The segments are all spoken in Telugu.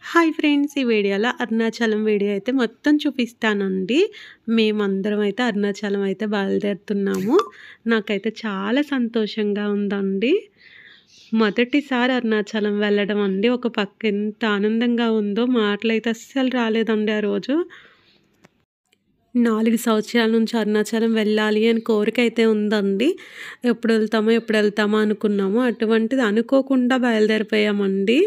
Hi friends! ఈ వీడియోలో అరుణాచలం వీడియో అయితే మొత్తం చూపిస్తానండి. మేమందరం అయితే అరుణాచలం అయితే బయలుదేరుతున్నాము. నాకైతే చాలా సంతోషంగా ఉందండి. మొదటిసారి అరుణాచలం వెళ్ళడం అండి. ఒక పక్క ఎంత ఆనందంగా ఉందో మాటలైతే అస్సలు రాలేదండి ఆ రోజు. 4 సంవత్సరాల నుంచి అరుణాచలం వెళ్ళాలి అని కోరిక అయితే ఉందండి. ఎప్పుడు వెళ్తామో అనుకున్నాము. అటువంటిది అనుకోకుండా బయలుదేరిపోయామండి.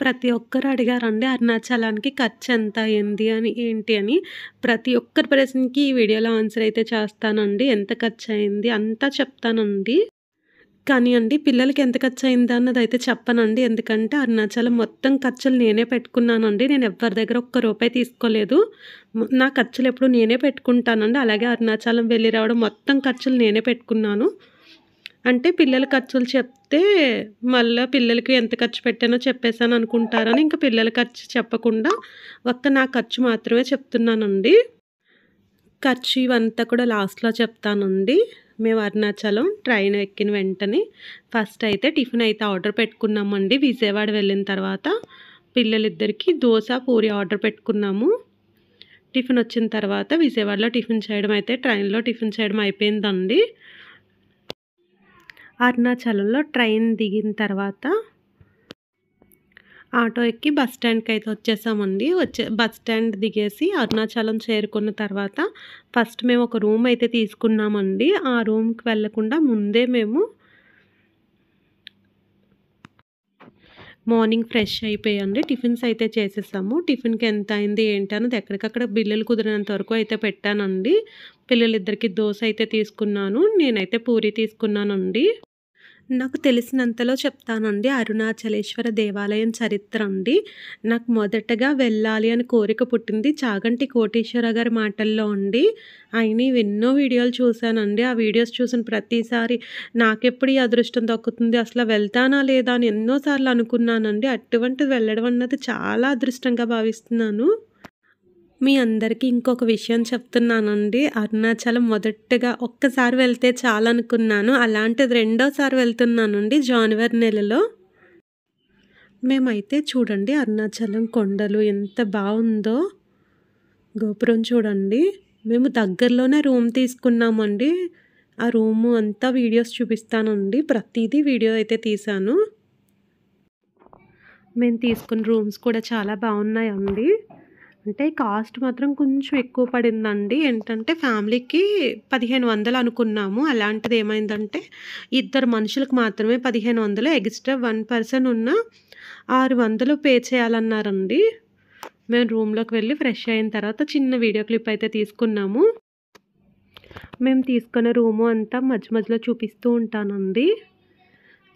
ప్రతి ఒక్కరు అడిగారండి అరుణాచలానికి ఖర్చెంత అయింది అని, ఏంటి అని. ప్రతి ఒక్కరి ప్రశ్నకి ఈ వీడియోలో ఆన్సర్ అయితే చేస్తానండి. ఎంత ఖర్చయింది అంతా చెప్తానండి. కానీ అండి పిల్లలకి ఎంత ఖర్చయింది అన్నదైతే చెప్పనండి. ఎందుకంటే అరుణాచలం మొత్తం ఖర్చులు నేనే పెట్టుకున్నానండి. నేను ఎవ్వరి దగ్గర ఒక్క రూపాయి తీసుకోలేదు. నా ఖర్చులెప్పుడు నేనే పెట్టుకుంటానండి. అలాగే అరుణాచలం వెళ్ళి రావడం మొత్తం ఖర్చులు నేనే పెట్టుకున్నాను. అంటే పిల్లల ఖర్చులు చెప్తే మళ్ళా పిల్లలకి ఎంత ఖర్చు పెట్టానో చెప్పేసాను అనుకుంటారని ఇంక పిల్లల ఖర్చు చెప్పకుండా నా ఖర్చు మాత్రమే చెప్తున్నానండి. ఖర్చు ఇవంతా కూడా లాస్ట్‌లో చెప్తానండి. మేము అరుణాచలం ట్రైన్ ఎక్కిన వెంటనే ఫస్ట్ అయితే టిఫిన్ అయితే ఆర్డర్ పెట్టుకున్నామండి. విజయవాడ వెళ్ళిన తర్వాత పిల్లలిద్దరికీ దోస, పూరి ఆర్డర్ పెట్టుకున్నాము. టిఫిన్ వచ్చిన తర్వాత విజయవాడలో టిఫిన్ చేయడం అయితే ట్రైన్‌లో టిఫిన్ చేయడం అయిపోయిందండి. అరుణాచలంలో ట్రైన్ దిగిన తర్వాత ఆటో ఎక్కి బస్ స్టాండ్‌కైతే వచ్చేసామండి. బస్ స్టాండ్ దిగేసి అరుణాచలం చేరుకున్న తర్వాత ఫస్ట్ మేము ఒక రూమ్ అయితే తీసుకున్నామండి. ఆ రూమ్‌కి వెళ్ళకుండా ముందే మేము మార్నింగ్ ఫ్రెష్ అయిపోయండి. టిఫిన్స్ అయితే చేసేసాము. టిఫిన్‌కి ఎంత అయింది ఏంటి అన్నది ఎక్కడికక్కడ బిల్లులు కుదిరినంత వరకు అయితే పెట్టానండి. పిల్లలిద్దరికీ దోస అయితే తీసుకున్నాను. నేనైతే పూరి తీసుకున్నానండి. నాకు తెలిసినంతలో చెప్తానండి. అరుణాచలేశ్వర దేవాలయం చరిత్ర అండి. నాకు మొదటగా వెళ్ళాలి అని కోరిక పుట్టింది చాగంటి కోటేశ్వర గారి మాటల్లో అండి. ఆయనవి ఎన్నో వీడియోలు చూశానండి. ఆ వీడియోస్ చూసిన ప్రతిసారి నాకెప్పుడు ఈ అదృష్టం దక్కుతుంది, అసలు వెళ్తానా లేదా అని ఎన్నో సార్లు అనుకున్నానండి. అటువంటిది వెళ్ళడం అన్నది చాలా అదృష్టంగా భావిస్తున్నాను. మీ అందరికీ ఇంకొక విషయం చెప్తున్నానండి. అరుణాచలం మొదటగా ఒక్కసారి వెళ్తే చాలనుకున్నాను. అలాంటిది రెండోసారి వెళ్తున్నానండి జనవరి నెలలో. మేమైతే చూడండి అరుణాచలం కొండలు ఎంత బావుందో. గోపురం చూడండి. మేము దగ్గరలోనే రూమ్ తీసుకున్నామండి. ఆ రూము అంతా వీడియోస్ చూపిస్తానండి. ప్రతీదీ వీడియో అయితే తీశాను. మేము తీసుకున్న రూమ్స్ కూడా చాలా బావున్నాయండి. అంటే కాస్ట్ మాత్రం కొంచెం ఎక్కువ పడిందండి. ఏంటంటే ఫ్యామిలీకి 1500 అనుకున్నాము. అలాంటిది ఏమైందంటే ఇద్దరు మనుషులకు మాత్రమే 1500, ఎక్స్‌ట్రా 1 పర్సన్ ఉన్న 600 పే చేయాలన్నారండి. మేము రూమ్‌లోకి వెళ్ళి ఫ్రెష్ అయిన తర్వాత చిన్న వీడియో క్లిప్ అయితే తీసుకున్నాము. మేము తీసుకున్న రూము అంతా మధ్య మధ్యలో చూపిస్తూ ఉంటానండి.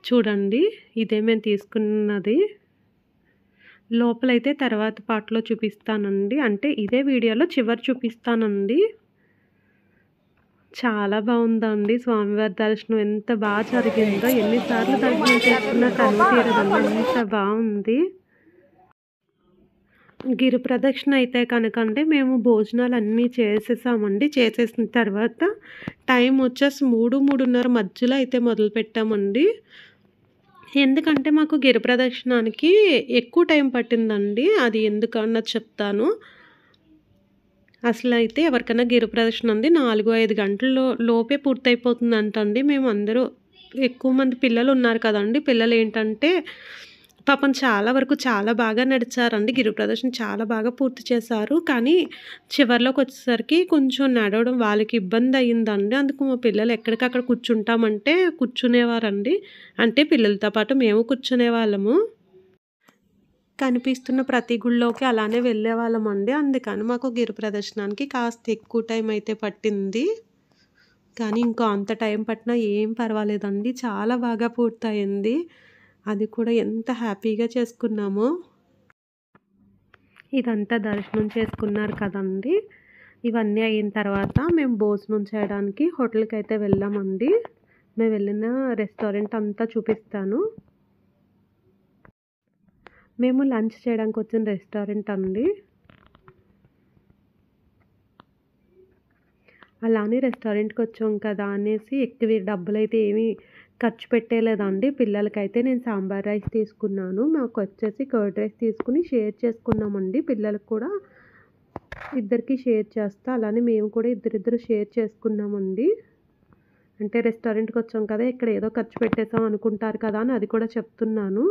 చూడండి ఇదే మేము తీసుకున్నది. లోపలైతే తర్వాత పార్ట్‌లో చూపిస్తానండి. అంటే ఇదే వీడియోలో చివరి చూపిస్తానండి. చాలా బావుందండి. స్వామివారి దర్శనం ఎంత జరిగిందో. ఎన్ని సార్లు దర్శనం చేసుకున్నా తనివి తీరదండి. అంత బావుంది. గిరి ప్రదక్షిణ అయితే కనుకండి మేము భోజనాలన్నీ చేసేసామండి. చేసేసిన తర్వాత టైం వచ్చేసి 3, 3:30 మధ్యలో అయితే మొదలుపెట్టామండి. ఎందుకంటే మాకు గిరి ప్రదక్షిణానికి ఎక్కువ టైం పట్టిందండి. అది ఎందుకన్నది చెప్తాను. అసలైతే ఎవరికైనా గిరి ప్రదక్షిణ అండి 4, 5 గంటల్లో లోపే పూర్తయిపోతుందంటండి. మేమందరూ ఎక్కువ మంది పిల్లలున్నారు కదండీ! పిల్లలేంటంటే పాపం చాలా వరకు చాలా బాగా నడిచారండి. గిరి ప్రదక్షిణ చాలా బాగా పూర్తి చేశారు. కానీ చివర్లోకొచ్చేసరికి కొంచెం నడవడం వాళ్ళకి ఇబ్బందయిందండి. అందుకు మా పిల్లలు ఎక్కడికక్కడ కూర్చుంటామంటే కూర్చునేవారండి. అంటే పిల్లలతో పాటు మేము కూర్చునేవాళ్ళము. కనిపిస్తున్న ప్రతి గుడిలోకి అలానే వెళ్ళేవాళ్ళమండి. అందుకని మాకు గిరి ప్రదర్శనానికి కాస్త ఎక్కువ టైం అయితే పట్టింది. కానీ ఇంకో అంత టైం పట్టినా ఏం పర్వాలేదండి. చాలా బాగా పూర్తయింది. అది కూడా ఎంత హ్యాపీగా చేసుకున్నామో. ఇదంతా దర్శనం చేసుకున్నారు కదండీ! ఇవన్నీ అయిన తర్వాత మేము భోజనం చేయడానికి హోటల్‌కైతే వెళ్ళామండి. మేము వెళ్ళిన రెస్టారెంట్ అంతా చూపిస్తాను. మేము లంచ్ చేయడానికొచ్చిన రెస్టారెంట్ అండి. అలా అని రెస్టారెంట్‌కొచ్చాం కదా అనేసి ఎక్కువ డబ్బులైతే ఏమీ ఖర్చు పెట్టేలేదండి. పిల్లలకైతే నేను సాంబార్ రైస్ తీసుకున్నాను. మాకొచ్చేసి కర్డ్ రైస్ తీసుకొని షేర్ చేసుకున్నామండి. పిల్లలకి కూడా ఇద్దరికి షేర్ చేస్తా. అలానే మేము కూడా ఇద్దరిద్దరు షేర్ చేసుకున్నామండి. అంటే రెస్టారెంట్‌కి వచ్చాం కదా! ఇక్కడ ఏదో ఖర్చు పెట్టేసాం అనుకుంటారు కదా అని అది కూడా చెప్తున్నాను.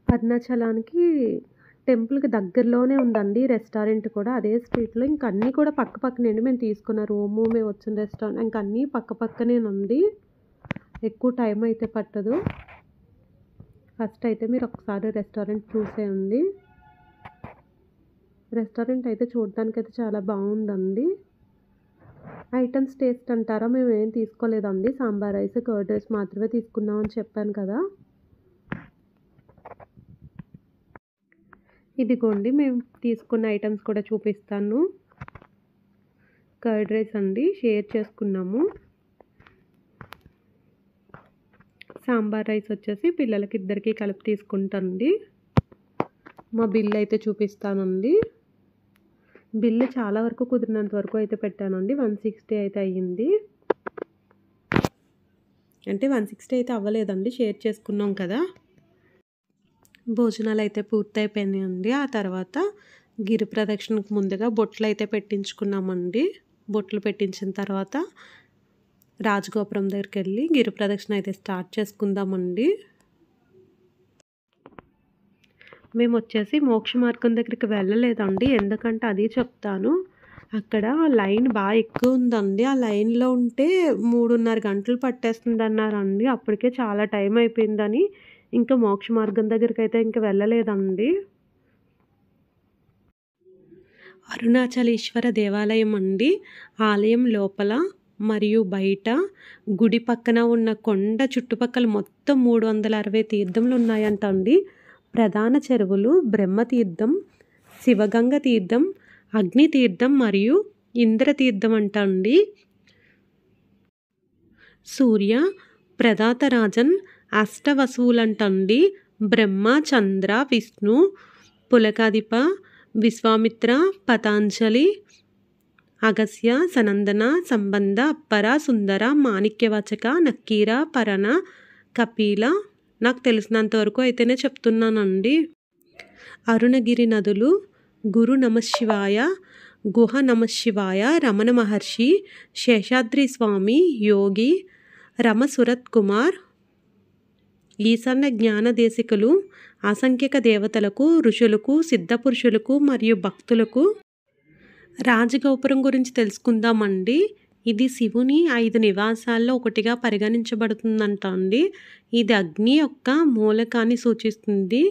అరుణాచలానికి టెంపుల్‌కి దగ్గరలోనే ఉందండి రెస్టారెంట్ కూడా. అదే స్ట్రీట్‌లో ఇంక అన్నీ కూడా పక్క పక్కనేండి మేము తీసుకున్న రూము, మేము వచ్చిన రెస్టారెంట్ ఇంక అన్నీ పక్క పక్కనేనండి. ఎక్కువ టైం అయితే పట్టదు. ఫస్ట్ అయితే మీరు ఒకసారి రెస్టారెంట్ చూసేయండి. రెస్టారెంట్ అయితే చూడడానికైతే చాలా బాగుందండి. ఐటమ్స్ టేస్ట్ అంటారా మేమేం తీసుకోలేదండి. సాంబార్ రైస్, కర్డ్ రైస్ మాత్రమే తీసుకున్నామని చెప్పాను కదా! ఇదిగోండి మేము తీసుకున్న ఐటమ్స్ కూడా చూపిస్తాను. కర్డ్ రైస్ అండి షేర్ చేసుకున్నాము. సాంబార్ రైస్ వచ్చేసి పిల్లలకి ఇద్దరికి కలిపి తీసుకుంటానండి. మా బిల్ అయితే చూపిస్తానండి. బిల్లు చాలా వరకు కుదిరినంత వరకు అయితే పెట్టానండి. 160 అయితే అయ్యింది. అంటే 160 అయితే అవ్వలేదండి, షేర్ చేసుకున్నాం కదా. భోజనాలు అయితే పూర్తయిపోయినాయండి. ఆ తర్వాత గిరి ప్రదక్షిణకు ముందుగా బొట్లు అయితే పెట్టించుకున్నామండి. బొట్లు పెట్టించిన తర్వాత రాజగోపురం దగ్గరికి వెళ్ళి గిరి ప్రదక్షిణ అయితే స్టార్ట్ చేసుకుందామండి. మేము వచ్చేసి మోక్ష మార్గం దగ్గరికి వెళ్ళలేదండి. ఎందుకంటే అది చెప్తాను. అక్కడ లైన్ బాగా ఎక్కువ ఉందండి. ఆ లైన్లో ఉంటే 3:30 గంటలు పట్టేస్తుంది అన్నారండి. అప్పటికే చాలా టైం అయిపోయిందని ఇంకా మోక్ష మార్గం దగ్గరికి అయితే ఇంకా వెళ్ళలేదండి. అరుణాచలేశ్వర దేవాలయం అండి. ఆలయం లోపల మరియు బయట గుడి పక్కన ఉన్న కొండ చుట్టుపక్కల మొత్తం 360 తీర్థములు ఉన్నాయంట అండి. ప్రధాన చెరువులు బ్రహ్మతీర్థం, శివగంగ తీర్థం, అగ్నితీర్థం మరియు ఇంద్రతీర్థం అంట అండి. సూర్య ప్రదాతరాజన్ అష్టవసువులంటండి. బ్రహ్మ, చంద్ర, విష్ణు, పులకాధిప, విశ్వామిత్ర, పతాంజలి, అగస్య, సనందన, సంబంధ, అప్పర, సుందర, మాణిక్యవాచక, నక్కీర, పరణ, కపిల. నాకు తెలిసినంత వరకు అయితేనే చెప్తున్నానండి. అరుణగిరి నదులు, గురు నమశివాయ, గుహ నమశివాయ, రమణ మహర్షి, శేషాద్రి స్వామి, యోగి, రమ సురత్ కుమార్, ఈశాన్య జ్ఞానదేశికులు, అసంఖ్యక దేవతలకు, ఋషులకు, సిద్ధపురుషులకు మరియు భక్తులకు. రాజగోపురం గురించి తెలుసుకుందామండి. ఇది శివుని 5 నివాసాల్లో ఒకటిగా పరిగణించబడుతుందంట అండి. ఇది అగ్ని యొక్క మూలకాన్ని సూచిస్తుంది.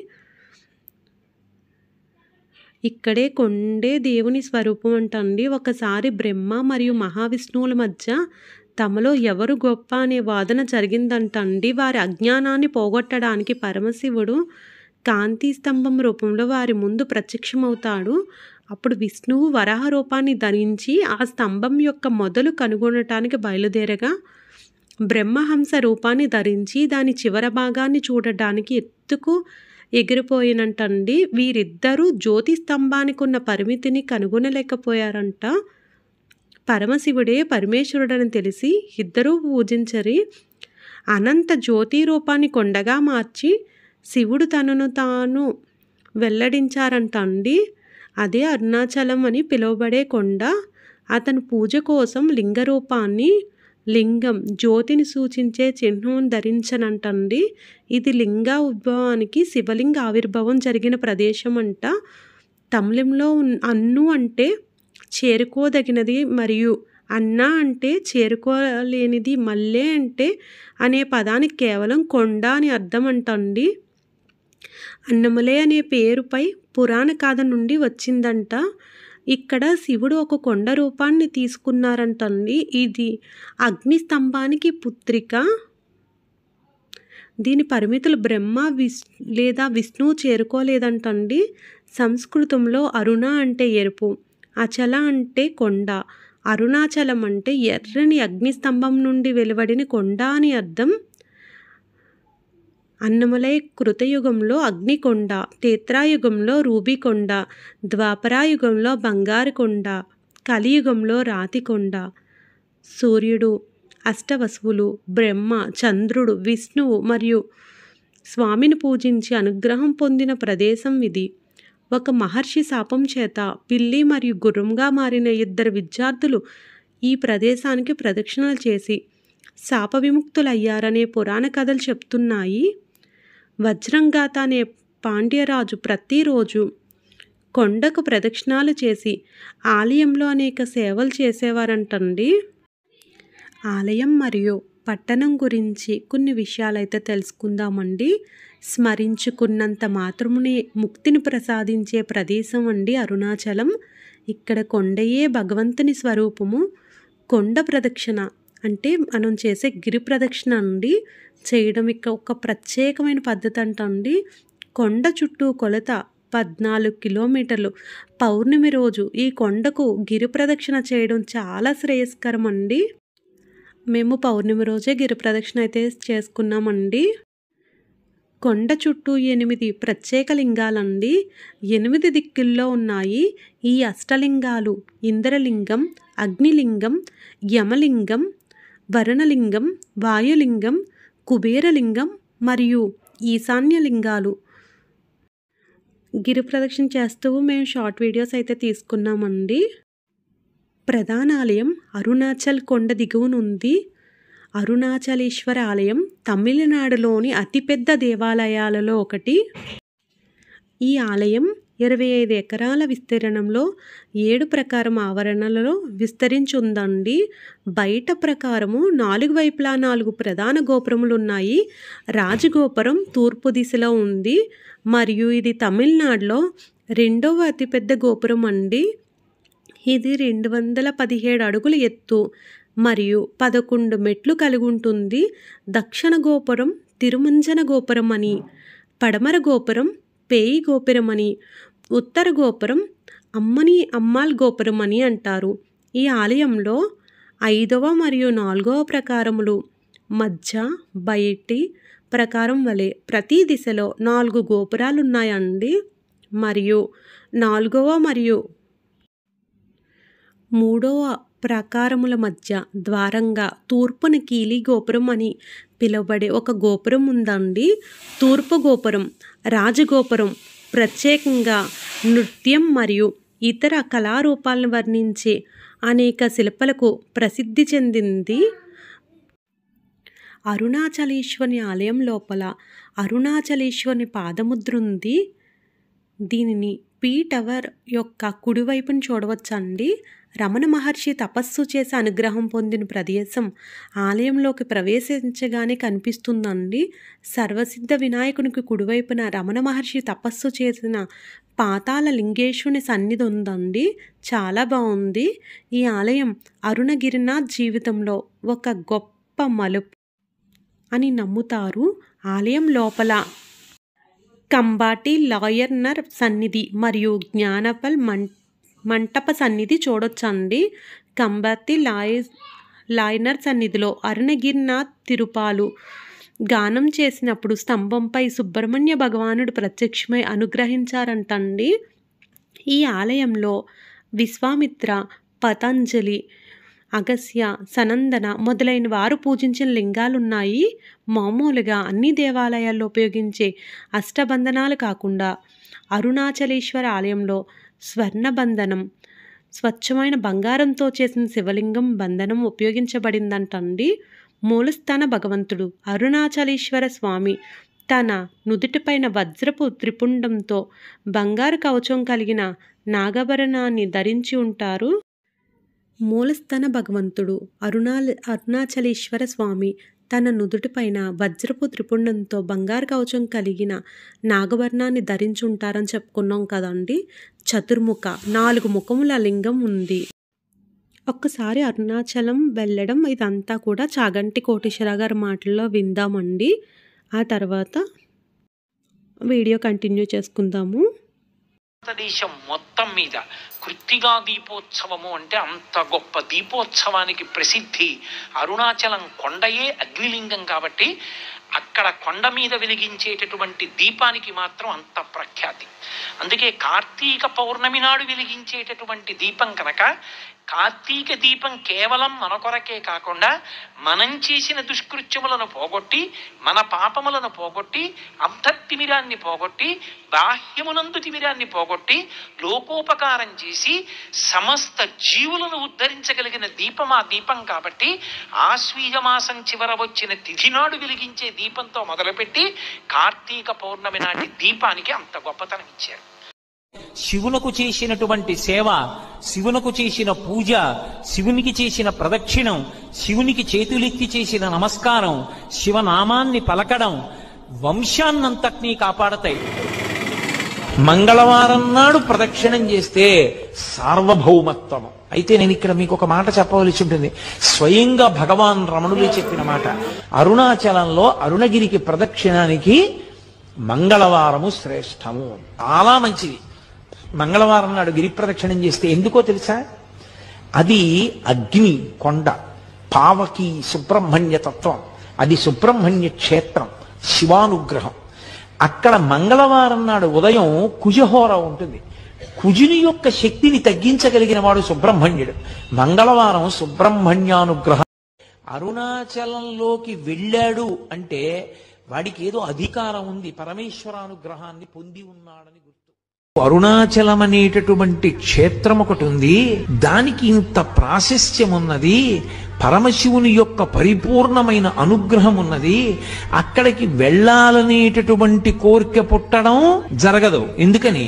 ఇక్కడే కొండే దేవుని స్వరూపం అంటండి. ఒకసారి బ్రహ్మ మరియు మహావిష్ణువుల మధ్య తమలో ఎవరు గొప్ప అనే వాదన జరిగిందంటండి. వారి అజ్ఞానాన్ని పోగొట్టడానికి పరమశివుడు కాంతి స్తంభం రూపంలో వారి ముందు ప్రత్యక్షమవుతాడు. అప్పుడు విష్ణువు వరాహ రూపాన్ని ధరించి ఆ స్తంభం యొక్క మొదలు కనుగొనటానికి బయలుదేరగా బ్రహ్మహంస రూపాన్ని ధరించి దాని చివర భాగాన్ని చూడడానికి ఎత్తుకు ఎగిరిపోయినట్టండి. వీరిద్దరూ జ్యోతి స్తంభానికి ఉన్న పరిమితిని కనుగొనలేకపోయారంట. పరమశివుడే పరమేశ్వరుడని తెలిసి ఇద్దరూ పూజించరి. అనంత జ్యోతి రూపాన్ని కొండగా మార్చి శివుడు తనను తాను వెల్లడించారంట అండి. అదే అరుణాచలం అని పిలువబడే కొండ. అతను పూజ కోసం లింగ రూపాన్ని, లింగం జ్యోతిని సూచించే చిహ్నం ధరించనంటండి. ఇది లింగ ఉద్భవానికి శివలింగ ఆవిర్భావం జరిగిన ప్రదేశం అంట. తమిళంలో అన్ను అంటే చేరుకోదగినది మరియు అన్న అంటే చేరుకోలేనిది, మల్లె అంటే అనే పదానికి కేవలం కొండ అని అర్థం అంటండి. అన్నమలై అనే పేరుపై పురాణ గాథ నుండి వచ్చిందంట. ఇక్కడ శివుడు ఒక కొండ రూపాన్ని తీసుకున్నారంటండి. ఇది అగ్ని స్తంభానికి పుత్రిక. దీని పరిమితులు బ్రహ్మ లేదా విష్ణువు చేరుకోలేదంటండి. సంస్కృతంలో అరుణ అంటే ఎరుపు, అచల అంటే కొండ, అరుణాచలం అంటే ఎర్రని అగ్నిస్తంభం నుండి వెలువడిన కొండ అని అర్థం. అన్నమలై కృతయుగంలో అగ్నికొండ, త్రేతాయుగంలో రూబికొండ, ద్వాపరాయుగంలో బంగారు కొండ, కలియుగంలో రాతికొండ, సూర్యుడు, అష్టవసువులు, బ్రహ్మ, చంద్రుడు, విష్ణువు మరియు స్వామిని పూజించి అనుగ్రహం పొందిన ప్రదేశం ఇది. ఒక మహర్షి శాపం చేత పిల్లి మరియు గుర్రంగా మారిన 2 విద్యార్థులు ఈ ప్రదేశానికి ప్రదక్షిణలు చేసి శాప విముక్తులయ్యారనే పురాణ కథలు చెప్తున్నాయి. వజ్రంగాత అనే పాండ్యరాజు ప్రతిరోజు కొండకు ప్రదక్షిణాలు చేసి ఆలయంలో అనేక సేవలు చేసేవారంటండి. ఆలయం మరియు పట్టణం గురించి కొన్ని విషయాలైతే తెలుసుకుందామండి. స్మరించుకున్నంత మాత్రమునే ముక్తిని ప్రసాదించే ప్రదేశం అండి అరుణాచలం. ఇక్కడ కొండయే భగవంతుని స్వరూపము. కొండ ప్రదక్షిణ అంటే మనం చేసే గిరి ప్రదక్షిణ అండి చేయడం ఇక్కడ ఒక ప్రత్యేకమైన పద్ధతి అంటండి. కొండ చుట్టూ కొలత 14 కిలోమీటర్లు. పౌర్ణమి రోజు ఈ కొండకు గిరి ప్రదక్షిణ చేయడం చాలా శ్రేయస్కరం అండి. మేము పౌర్ణమి రోజే గిరి ప్రదక్షిణ అయితే చేసుకున్నామండి. కొండ చుట్టూ 8 ప్రత్యేక లింగాలండి. 8 దిక్కుల్లో ఉన్నాయి. ఈ అష్టలింగాలు ఇంద్రలింగం, అగ్నిలింగం, యమలింగం, వరుణలింగం, వాయులింగం, కుబేరలింగం మరియు ఈశాన్యలింగాలు. గిరి ప్రదక్షిణ చేస్తూ మేము షార్ట్ వీడియోస్ అయితే తీసుకున్నామండి. ప్రధాన ఆలయం అరుణాచల్ కొండ దిగువనుంది. అరుణాచలేశ్వర ఆలయం తమిళనాడులోని అతిపెద్ద దేవాలయాలలో ఒకటి. ఈ ఆలయం 25 ఎకరాల విస్తీర్ణంలో 7 ప్రకారం ఆవరణలలో విస్తరించి ఉందండి. బయట ప్రకారము 4 వైపులా 4 ప్రధాన గోపురములు ఉన్నాయి. రాజగోపురం తూర్పు దిశలో ఉంది మరియు ఇది తమిళనాడులో 2వ అతిపెద్ద గోపురం అండి. ఇది 217 అడుగుల ఎత్తు మరియు 11 మెట్లు కలిగి ఉంటుంది. దక్షిణ గోపురం తిరుమంజన గోపురం అని, పడమర గోపురం పేయి గోపురం అని, ఉత్తర గోపురం అమ్మాల్ గోపురం అని అంటారు. ఈ ఆలయంలో 5వ మరియు 4వ ప్రకారములు మధ్య బయటి ప్రకారం వలె ప్రతి దిశలో 4 గోపురాలు ఉన్నాయండి. మరియు 4వ మరియు 3వ ప్రాకారముల మధ్య ద్వారంగా తూర్పున కీలి గోపురం అని పిలువబడే ఒక గోపురం ఉందండి. తూర్పు గోపురం రాజగోపురం ప్రత్యేకంగా నృత్యం మరియు ఇతర కళారూపాలను వర్ణించే అనేక శిల్పాలకు ప్రసిద్ధి చెందింది. అరుణాచలేశ్వరి ఆలయం లోపల అరుణాచలేశ్వరి పాదముద్ర ఉంది. దీనిని పీ టవర్ యొక్క కుడివైపును చూడవచ్చండి. రమణ మహర్షి తపస్సు చేసి అనుగ్రహం పొందిన ప్రదేశం ఆలయంలోకి ప్రవేశించగానే కనిపిస్తుందండి. సర్వసిద్ధ వినాయకునికి కుడివైపున రమణ మహర్షి తపస్సు చేసిన పాతాళ లింగేశ్వరుని సన్నిధి ఉందండి. చాలా బాగుంది. ఈ ఆలయం అరుణగిరినాథ్ జీవితంలో ఒక గొప్ప మలుపు అని నమ్ముతారు. ఆలయం లోపల కంబాటి లాయర్నర్ సన్నిధి మరియు జ్ఞానపల్ మంటప సన్నిధి చూడొచ్చండి. కంబాతి లాయనర్ సన్నిధిలో అరుణగిరినాథ్ తిరుపాలు గానం చేసినప్పుడు స్తంభంపై సుబ్రహ్మణ్య భగవానుడు ప్రత్యక్షమై అనుగ్రహించారంటండి. ఈ ఆలయంలో విశ్వామిత్ర, పతంజలి, అగస్య, సనందన మొదలైన వారు పూజించిన లింగాలున్నాయి. మామూలుగా అన్ని దేవాలయాల్లో ఉపయోగించే అష్టబంధనాలు కాకుండా అరుణాచలేశ్వర ఆలయంలో స్వర్ణబంధనం, స్వచ్ఛమైన బంగారంతో చేసిన శివలింగం బంధనం ఉపయోగించబడిందంటండి. మూలస్థాన భగవంతుడు అరుణాచలేశ్వర స్వామి తన నుదుటిపైన వజ్రపు త్రిపుండంతో బంగారు కవచం కలిగిన నాగభరణాన్ని ధరించి ఉంటారు. మూలస్థాన భగవంతుడు అరుణాచలేశ్వర స్వామి తన నుదుటిపైన వజ్రపు త్రిపుండంతో బంగారు కవచం కలిగిన నాగభరణాన్ని ధరించి ఉంటారని చెప్పుకున్నాం కదండి. చతుర్ముఖ 4 ముఖముల లింగం ఉంది. ఒక్కసారి అరుణాచలం వెళ్ళడం ఇదంతా కూడా చాగంటి కోటేశ్వర గారి మాటల్లో విందామండి. ఆ తర్వాత వీడియో కంటిన్యూ చేసుకుందాము. భారతదేశం మొత్తం మీద కృత్తిగా దీపోత్సవము అంటే అంత గొప్ప దీపోత్సవానికి ప్రసిద్ధి. అరుణాచలం కొండయే అగ్నిలింగం కాబట్టి అక్కడ కొండ మీద వెలిగించేటటువంటి దీపానికి మాత్రం అంత ప్రఖ్యాతి. అందుకే కార్తీక పౌర్ణమి నాడు వెలిగించేటటువంటి దీపం కనుక కార్తీక దీపం కేవలం మన కొరకే కాకుండా మనం చేసిన దుష్కృత్యములను పోగొట్టి, మన పాపములను పోగొట్టి, అంతర్తిమిరాన్ని పోగొట్టి, బాహ్యమునందు తిమిరాన్ని పోగొట్టి, లోకోపకారం చేసి సమస్త జీవులను ఉద్ధరించగలిగిన దీపం ఆ దీపం కాబట్టి ఆశ్వీజ మాసం చివర వచ్చిన తిథి నాడు వెలిగించే దీపంతో మొదలుపెట్టి కార్తీక పౌర్ణమి నాటి దీపానికి అంత గొప్పతనం ఇచ్చారు. శివునకు చేసినటువంటి సేవ, శివునకు చేసిన పూజ, శివునికి చేసిన ప్రదక్షిణం, శివునికి చేతులెత్తి చేసిన నమస్కారం, శివనామాన్ని పలకడం వంశాన్నంతటినీ కాపాడతాయి. మంగళవారం నాడు ప్రదక్షిణం చేస్తే సార్వభౌమత్వం. అయితే నేను ఇక్కడ మీకు ఒక మాట చెప్పవలసి ఉంటుంది. స్వయంగా భగవాన్ రమణులే చెప్పిన మాట. అరుణాచలంలో అరుణగిరికి ప్రదక్షిణానికి మంగళవారము శ్రేష్టము, చాలా మంచిది. మంగళవారం నాడు గిరి ప్రదక్షిణం చేస్తే ఎందుకో తెలుసా? అది అగ్ని కొండ, పావకి సుబ్రహ్మణ్య తత్వం, అది సుబ్రహ్మణ్య క్షేత్రం, శివానుగ్రహం. అక్కడ మంగళవారం నాడు ఉదయం కుజహోర ఉంటుంది. కుజుని యొక్క శక్తిని తగ్గించగలిగిన వాడు సుబ్రహ్మణ్యుడు. మంగళవారం సుబ్రహ్మణ్యానుగ్రహం. అరుణాచలంలోకి వెళ్ళాడు అంటే వాడికి ఏదో అధికారం ఉంది, పరమేశ్వరానుగ్రహాన్ని పొంది ఉన్నాడని గుర్తు. అరుణాచలం అనేటటువంటి క్షేత్రం ఒకటి ఉంది, దానికి ఇంత ప్రాశస్త్యం ఉన్నది, పరమశివుని యొక్క పరిపూర్ణమైన అనుగ్రహం ఉన్నది. అక్కడికి వెళ్ళాలనేటటువంటి కోరిక పుట్టడం జరగదు. ఎందుకని?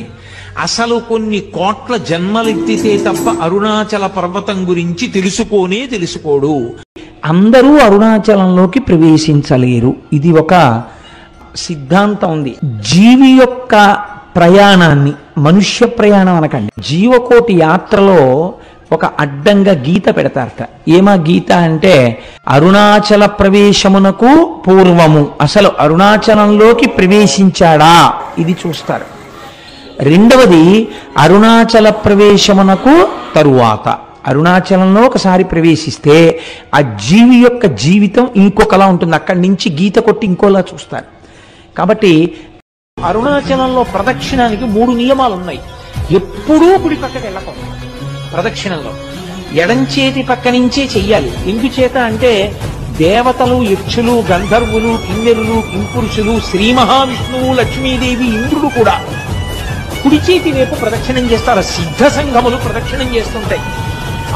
అసలు కొన్ని కోట్ల జన్మలెత్తితే తప్ప అరుణాచల పర్వతం గురించి తెలుసుకోడు. అందరూ అరుణాచలంలోకి ప్రవేశించలేరు. ఇది ఒక సిద్ధాంతం ఉంది. జీవి యొక్క ప్రయాణాన్ని, మనుష్య ప్రయాణం అనకండి, జీవకోటి యాత్రలో ఒక అడ్డంగా గీత పెడతారట. ఏమా గీత అంటే అరుణాచల ప్రవేశమునకు పూర్వము, అసలు అరుణాచలంలోకి ప్రవేశించాడా ఇది చూస్తారు. రెండవది అరుణాచల ప్రవేశమునకు తరువాత. అరుణాచలంలో ఒకసారి ప్రవేశిస్తే ఆ జీవి యొక్క జీవితం ఇంకొకలా ఉంటుంది. అక్కడి నుంచి గీత కొట్టి ఇంకోలా చూస్తారు. కాబట్టి అరుణాచలంలో ప్రదక్షిణానికి 3 నియమాలు ఉన్నాయి. ఎప్పుడూ కుడి పక్కకి వెళ్ళకూడదు. ప్రదక్షిణంలో ఎడంచేతి పక్క నుంచే చెయ్యాలి. ఎందుచేత అంటే దేవతలు, యక్షులు, గంధర్వులు, కిన్నెరులు, కింపురుషులు, శ్రీ మహావిష్ణువు, లక్ష్మీదేవి, ఇంద్రుడు కూడా కుడి చేతి వైపు ప్రదక్షిణం చేస్తారు. సిద్ధ సంఘములు ప్రదక్షిణం చేస్తుంటాయి.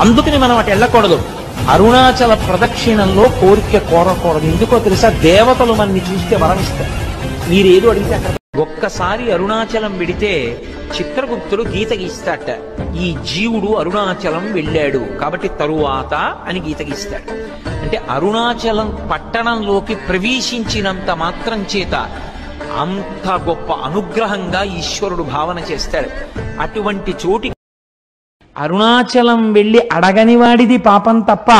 అందుకని మనం అటు వెళ్ళకూడదు. అరుణాచల ప్రదక్షిణంలో కోరిక కోరకూడదు. ఎందుకో తెలుసా? దేవతలు మనని చూస్తే వరమిస్తారు. మీరేదో అడిగితే అక్కడ. ఒక్కసారి అరుణాచలం వెడితే చిత్రగుప్తుడు గీత గీస్తాట. ఈ జీవుడు అరుణాచలం వెళ్ళాడు కాబట్టి తరువాత అని గీత గీస్తాడు. అంటే అరుణాచలం పట్టణంలోకి ప్రవేశించినంత మాత్రం చేత అంత గొప్ప అనుగ్రహంగా ఈశ్వరుడు భావన చేస్తాడు. అటువంటి చోటి అరుణాచలం వెళ్ళి అడగని వాడిది పాపం తప్ప,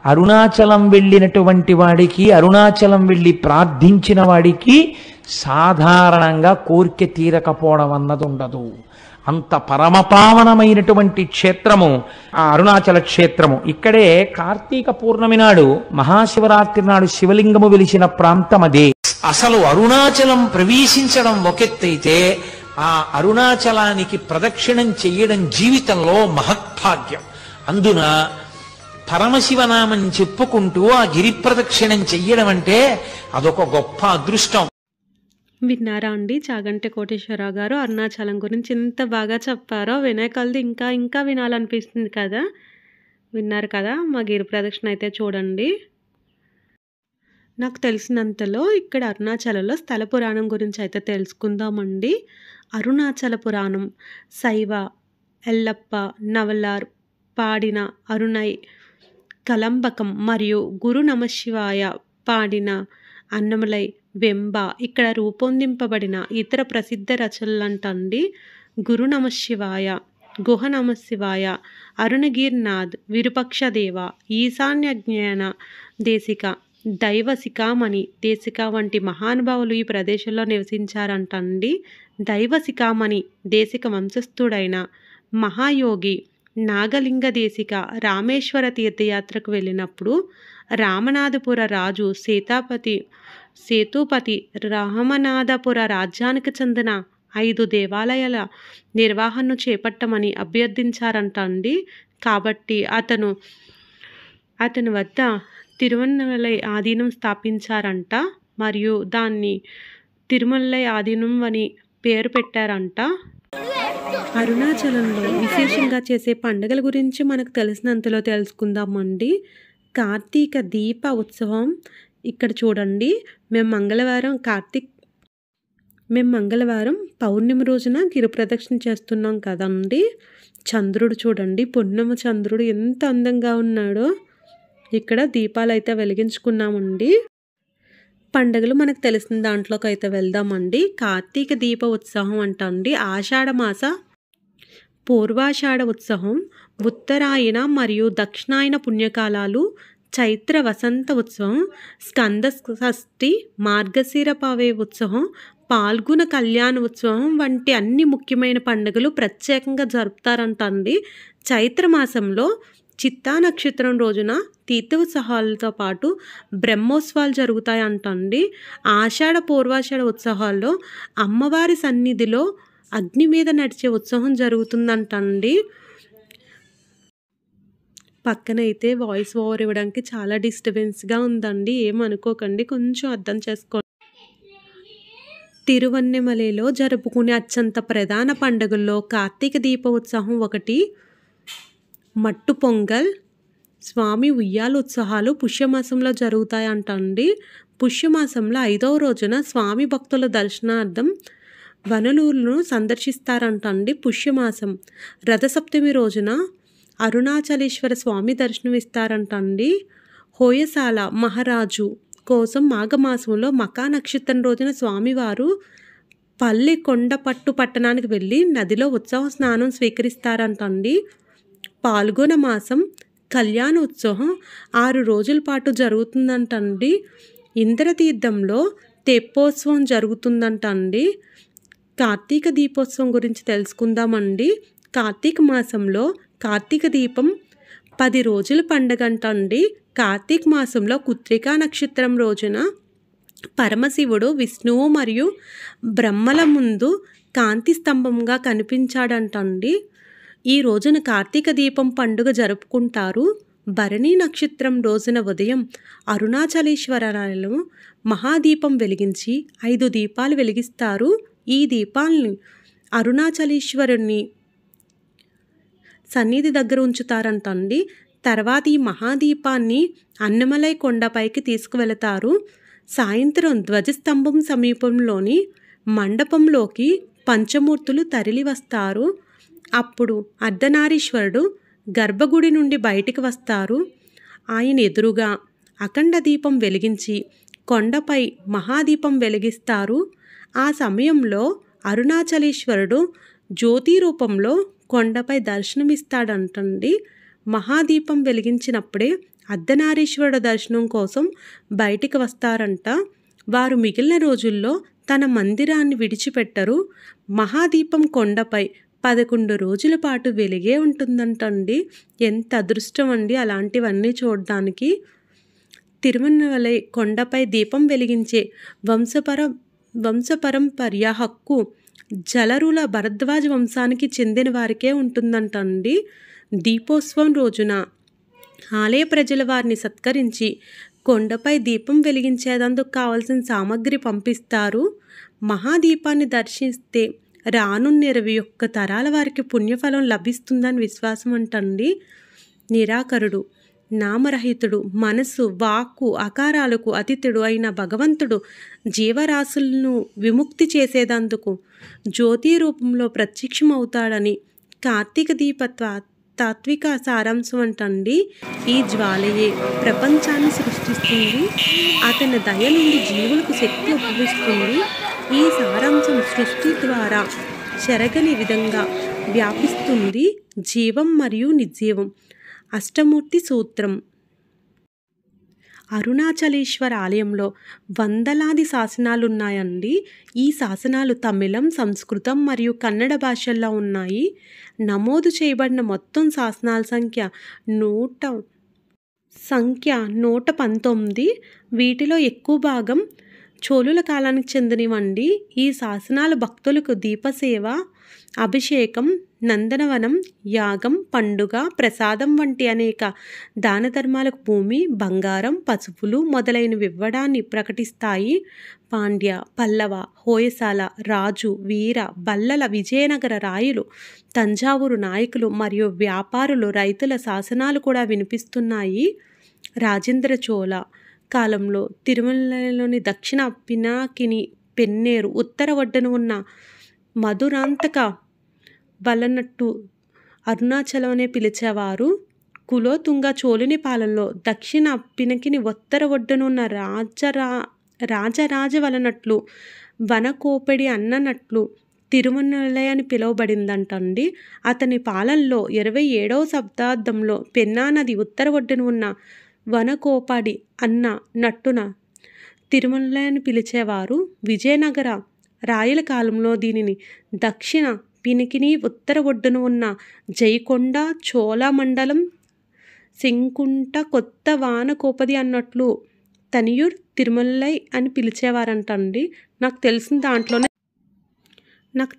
అరుణాచలం వెళ్ళినటువంటి వాడికి, అరుణాచలం వెళ్ళి ప్రార్థించిన వాడికి సాధారణంగా కోరిక తీరకపోవడం అన్నది ఉండదు. అంత పరమపావనమైనటువంటి క్షేత్రము ఆ అరుణాచల క్షేత్రము. ఇక్కడే కార్తీక పౌర్ణమి నాడు, మహాశివరాత్రి నాడు శివలింగము వెలిసిన ప్రాంతం అదే. అసలు అరుణాచలం ప్రవేశించడం ఒకెత్తైతే ఆ అరుణాచలానికి ప్రదక్షిణం చెయ్యడం జీవితంలో మహత్భాగ్యం. అందున పరమశివనామం చెప్పుకుంటూ ఆ గిరి ప్రదక్షిణం చెయ్యడం అంటే అదొక గొప్ప అదృష్టం. విన్నారా అండి? చాగంటి కోటేశ్వరరావు గారు అరుణాచలం గురించి ఎంత బాగా చెప్పారో. వినాయకులది ఇంకా ఇంకా వినాలనిపిస్తుంది కదా. విన్నారు కదా? మా గిరి ప్రదక్షిణ అయితే చూడండి. నాకు తెలిసినంతలో ఇక్కడ అరుణాచలంలో స్థల పురాణం గురించి అయితే తెలుసుకుందామండి. అరుణాచల పురాణం శైవ, ఎల్లప్ప, నవలార్, పాడిన అరుణై, కలంబకం మరియు గురు నమశివాయ పాడిన అన్నమలై, వెంబ ఇక్కడ రూపొందింపబడిన ఇతర ప్రసిద్ధ రచనలంటండి. గురు నమశివాయ, గుహ నమశివాయ, అరుణగిరినాథ్, విరూపక్షదేవ, ఈశాన్యజ్ఞాన దేశిక, దైవ శిఖామణి దేశిక వంటి మహానుభావులు ఈ ప్రదేశంలో నివసించారంటండి. దైవ శిఖామణి దేశిక వంశస్థుడైన మహాయోగి నాగలింగ దేశిక రామేశ్వర తీర్థయాత్రకు వెళ్ళినప్పుడు రామనాథపుర రాజు సేతుపతి రామనాథపుర రాజ్యానికి చెందిన 5 దేవాలయాల నిర్వహణను చేపట్టమని అభ్యర్థించారంట అండి. కాబట్టి అతని వద్ద తిరువన్నమలై ఆధీనం స్థాపించారంట. మరియు దాన్ని తిరుమలై ఆధీనం అని పేరు పెట్టారంట. అరుణాచలంలో విశేషంగా చేసే పండుగల గురించి మనకు తెలిసినంతలో తెలుసుకుందామండి. కార్తీక దీప ఉత్సవం ఇక్కడ చూడండి. మేము మంగళవారం పౌర్ణమి రోజున గిరి ప్రదక్షిణ చేస్తున్నాం కదండి. చంద్రుడు చూడండి, పున్నమ చంద్రుడు ఎంత అందంగా ఉన్నాడో. ఇక్కడ దీపాలు అయితే వెలిగించుకున్నామండి. పండుగలు మనకు తెలిసిన దాంట్లోకి అయితే వెళ్దామండి. కార్తీక దీప ఉత్సవం అంటండి. ఆషాఢమాస పూర్వాషాఢ ఉత్సవం, ఉత్తరాయణ మరియు దక్షిణాయన పుణ్యకాలాలు, చైత్ర వసంత ఉత్సవం, స్కంద షష్ఠి, మార్గశిర పవే ఉత్సవం, పాల్గొన కళ్యాణ ఉత్సవం వంటి అన్ని ముఖ్యమైన పండుగలు ప్రత్యేకంగా జరుపుతారంటండి. చైత్రమాసంలో చిత్తా నక్షత్రం రోజున తీర్థోత్సవాలతో పాటు బ్రహ్మోత్సవాలు జరుగుతాయంటండి. ఆషాఢ పూర్వాషాఢ ఉత్సవాల్లో అమ్మవారి సన్నిధిలో అగ్ని మీద నడిచే ఉత్సవం జరుగుతుందంటండి. పక్కనైతే వాయిస్ ఓవర్ ఇవ్వడానికి చాలా డిస్టర్బెన్స్గా ఉందండి, ఏమనుకోకండి, కొంచెం అర్థం చేసుకోండి. తిరువన్నెమలలో జరుపుకునే అత్యంత ప్రధాన పండుగల్లో కార్తీక దీప ఉత్సవం ఒకటి. మట్టు పొంగల్, స్వామి ఉయ్యాల ఉత్సవాలు పుష్యమాసంలో జరుగుతాయంటండి. పుష్యమాసంలో 5వ రోజున స్వామి భక్తుల దర్శనార్థం వనలూరును సందర్శిస్తారంటండి. పుష్యమాసం రథసప్తమి రోజున అరుణాచలేశ్వర స్వామి దర్శనం ఇస్తారంటండి. హోయసాల మహారాజు కోసం మాఘమాసంలో మకా నక్షత్రం రోజున స్వామివారు పల్లి కొండపట్టు పట్టణానికి వెళ్ళి నదిలో ఉత్సవ స్నానం స్వీకరిస్తారంటండి. పాల్గొన మాసం కళ్యాణ ఉత్సవం 6 రోజుల పాటు జరుగుతుందంటండి. ఇంద్రతీర్థంలో తెప్పోత్సవం జరుగుతుందంటండి. కార్తీక దీపోత్సవం గురించి తెలుసుకుందామండి. కార్తీక మాసంలో కార్తీక దీపం 10 రోజుల పండుగ అంటండి. కార్తీక మాసంలో కృత్తికా నక్షత్రం రోజున పరమశివుడు విష్ణువు మరియు బ్రహ్మల ముందు కాంతి స్తంభంగా కనిపించాడంటండి. ఈ రోజున కార్తీక దీపం పండుగ జరుపుకుంటారు. భరణి నక్షత్రం రోజున ఉదయం అరుణాచలేశ్వరాలయంలో మహాదీపం వెలిగించి 5 దీపాలు వెలిగిస్తారు. ఈ దీపాలని అరుణాచలేశ్వరుని సన్నిధి దగ్గర ఉంచుతారంటండి. తర్వాత ఈ మహాదీపాన్ని అన్నమలై కొండపైకి తీసుకువెళతారు. సాయంత్రం ధ్వజస్తంభం సమీపంలోని మండపంలోకి పంచమూర్తులు తరలి వస్తారు. అప్పుడు అర్ధనారీశ్వరుడు గర్భగుడి నుండి బయటికి వస్తారు. ఆయన ఎదురుగా అఖండ దీపం వెలిగించి కొండపై మహాదీపం వెలిగిస్తారు. ఆ సమయంలో అరుణాచలేశ్వరుడు జ్యోతి రూపంలో కొండపై దర్శనమిస్తాడంటండి. మహాదీపం వెలిగించినప్పుడే అర్ధనారీశ్వరుడు దర్శనం కోసం బయటికి వస్తారంట. వారు మిగిలిన రోజుల్లో తన మందిరాన్ని విడిచిపెట్టరు. మహాదీపం కొండపై 11 రోజుల పాటు వెలిగే ఉంటుందంటండి. ఎంత అదృష్టం అండి అలాంటివన్నీ చూడడానికి. తిరువన్నమలై కొండపై దీపం వెలిగించే వంశపరంపర్య హక్కు జలరుల భరద్వాజ వంశానికి చెందిన వారికే ఉంటుందంటండి. దీపోత్సవం రోజున ఆలయ ప్రజల వారిని సత్కరించి కొండపై దీపం వెలిగించేందుకు కావాల్సిన సామగ్రి పంపిస్తారు. మహాదీపాన్ని దర్శిస్తే రానున్న 21 తరాల వారికి పుణ్యఫలం లభిస్తుందని విశ్వాసం అంటండి. నిరాకరుడు, నామరహితుడు, మనసు, వాక్కు, అకారాలకు అతీతుడు అయిన భగవంతుడు జీవరాశులను విముక్తి చేసేదందుకు జ్యోతి రూపంలో ప్రత్యక్షమవుతాడని కార్తీక దీప తాత్విక సారాంశం అంటండి. ఈ జ్వాలయే ప్రపంచాన్ని సృష్టిస్తుంది. అతని దయ నుండి జీవులకు శక్తి ఉద్భవిస్తుంది. ఈ సారాంశం సృష్టి ద్వారా చెరగని విధంగా వ్యాపిస్తుంది. జీవం మరియు నిర్జీవం. అష్టమూర్తి సూత్రం. అరుణాచలేశ్వర ఆలయంలో వందలాది శాసనాలున్నాయండి. ఈ శాసనాలు తమిళం, సంస్కృతం మరియు కన్నడ భాషల్లో ఉన్నాయి. నమోదు చేయబడిన మొత్తం శాసనాల సంఖ్య 119. వీటిలో ఎక్కువ భాగం చోళుల కాలానికి చెందినవండి. ఈ శాసనాలు భక్తులకు దీపసేవ, అభిషేకం, నందనవనం, యాగం, పండుగ, ప్రసాదం వంటి అనేక దాన ధర్మాలకు భూమి, బంగారం, పసుపులు మొదలైనవి ఇవ్వడాన్ని ప్రకటిస్తాయి. పాండ్య, పల్లవ, హోయసాల, రాజు, వీర, బల్లల, విజయనగర రాయలు, తంజావూరు నాయకులు మరియు వ్యాపారులు, రైతుల శాసనాలు కూడా వినిపిస్తున్నాయి. రాజేంద్ర చోళ కాలంలో తిరుమలలోని దక్షిణ పినాకిని, పెన్నేరు, ఉత్తర ఒడ్డున ఉన్న మధురాంతక వలనట్టు అరుణాచలం అనే పిలిచేవారు. కులోతుంగ చోళుని పాలనలో దక్షిణ పినకిని, ఉత్తర ఒడ్డున ఉన్న రాజరాజ వలనట్లు వనకోపెడి అన్ననట్లు తిరుమలై అని పిలువబడిందంటండి. అతని పాలనలో 27వ శతాబ్దంలో పెన్నా నది ఉత్తర ఒడ్డున ఉన్న వనకోపాడి అన్న నట్టున తిరుమలై అని పిలిచేవారు. విజయనగర రాయల కాలంలో దీనిని దక్షిణ పినికిని, ఉత్తర ఒడ్డున ఉన్న జైకొండ, చోళ మండలం, సింకుంట, కొత్త వానకోపది అన్నట్లు తనియూర్, తిరుమలై అని పిలిచేవారంటండి. నాకు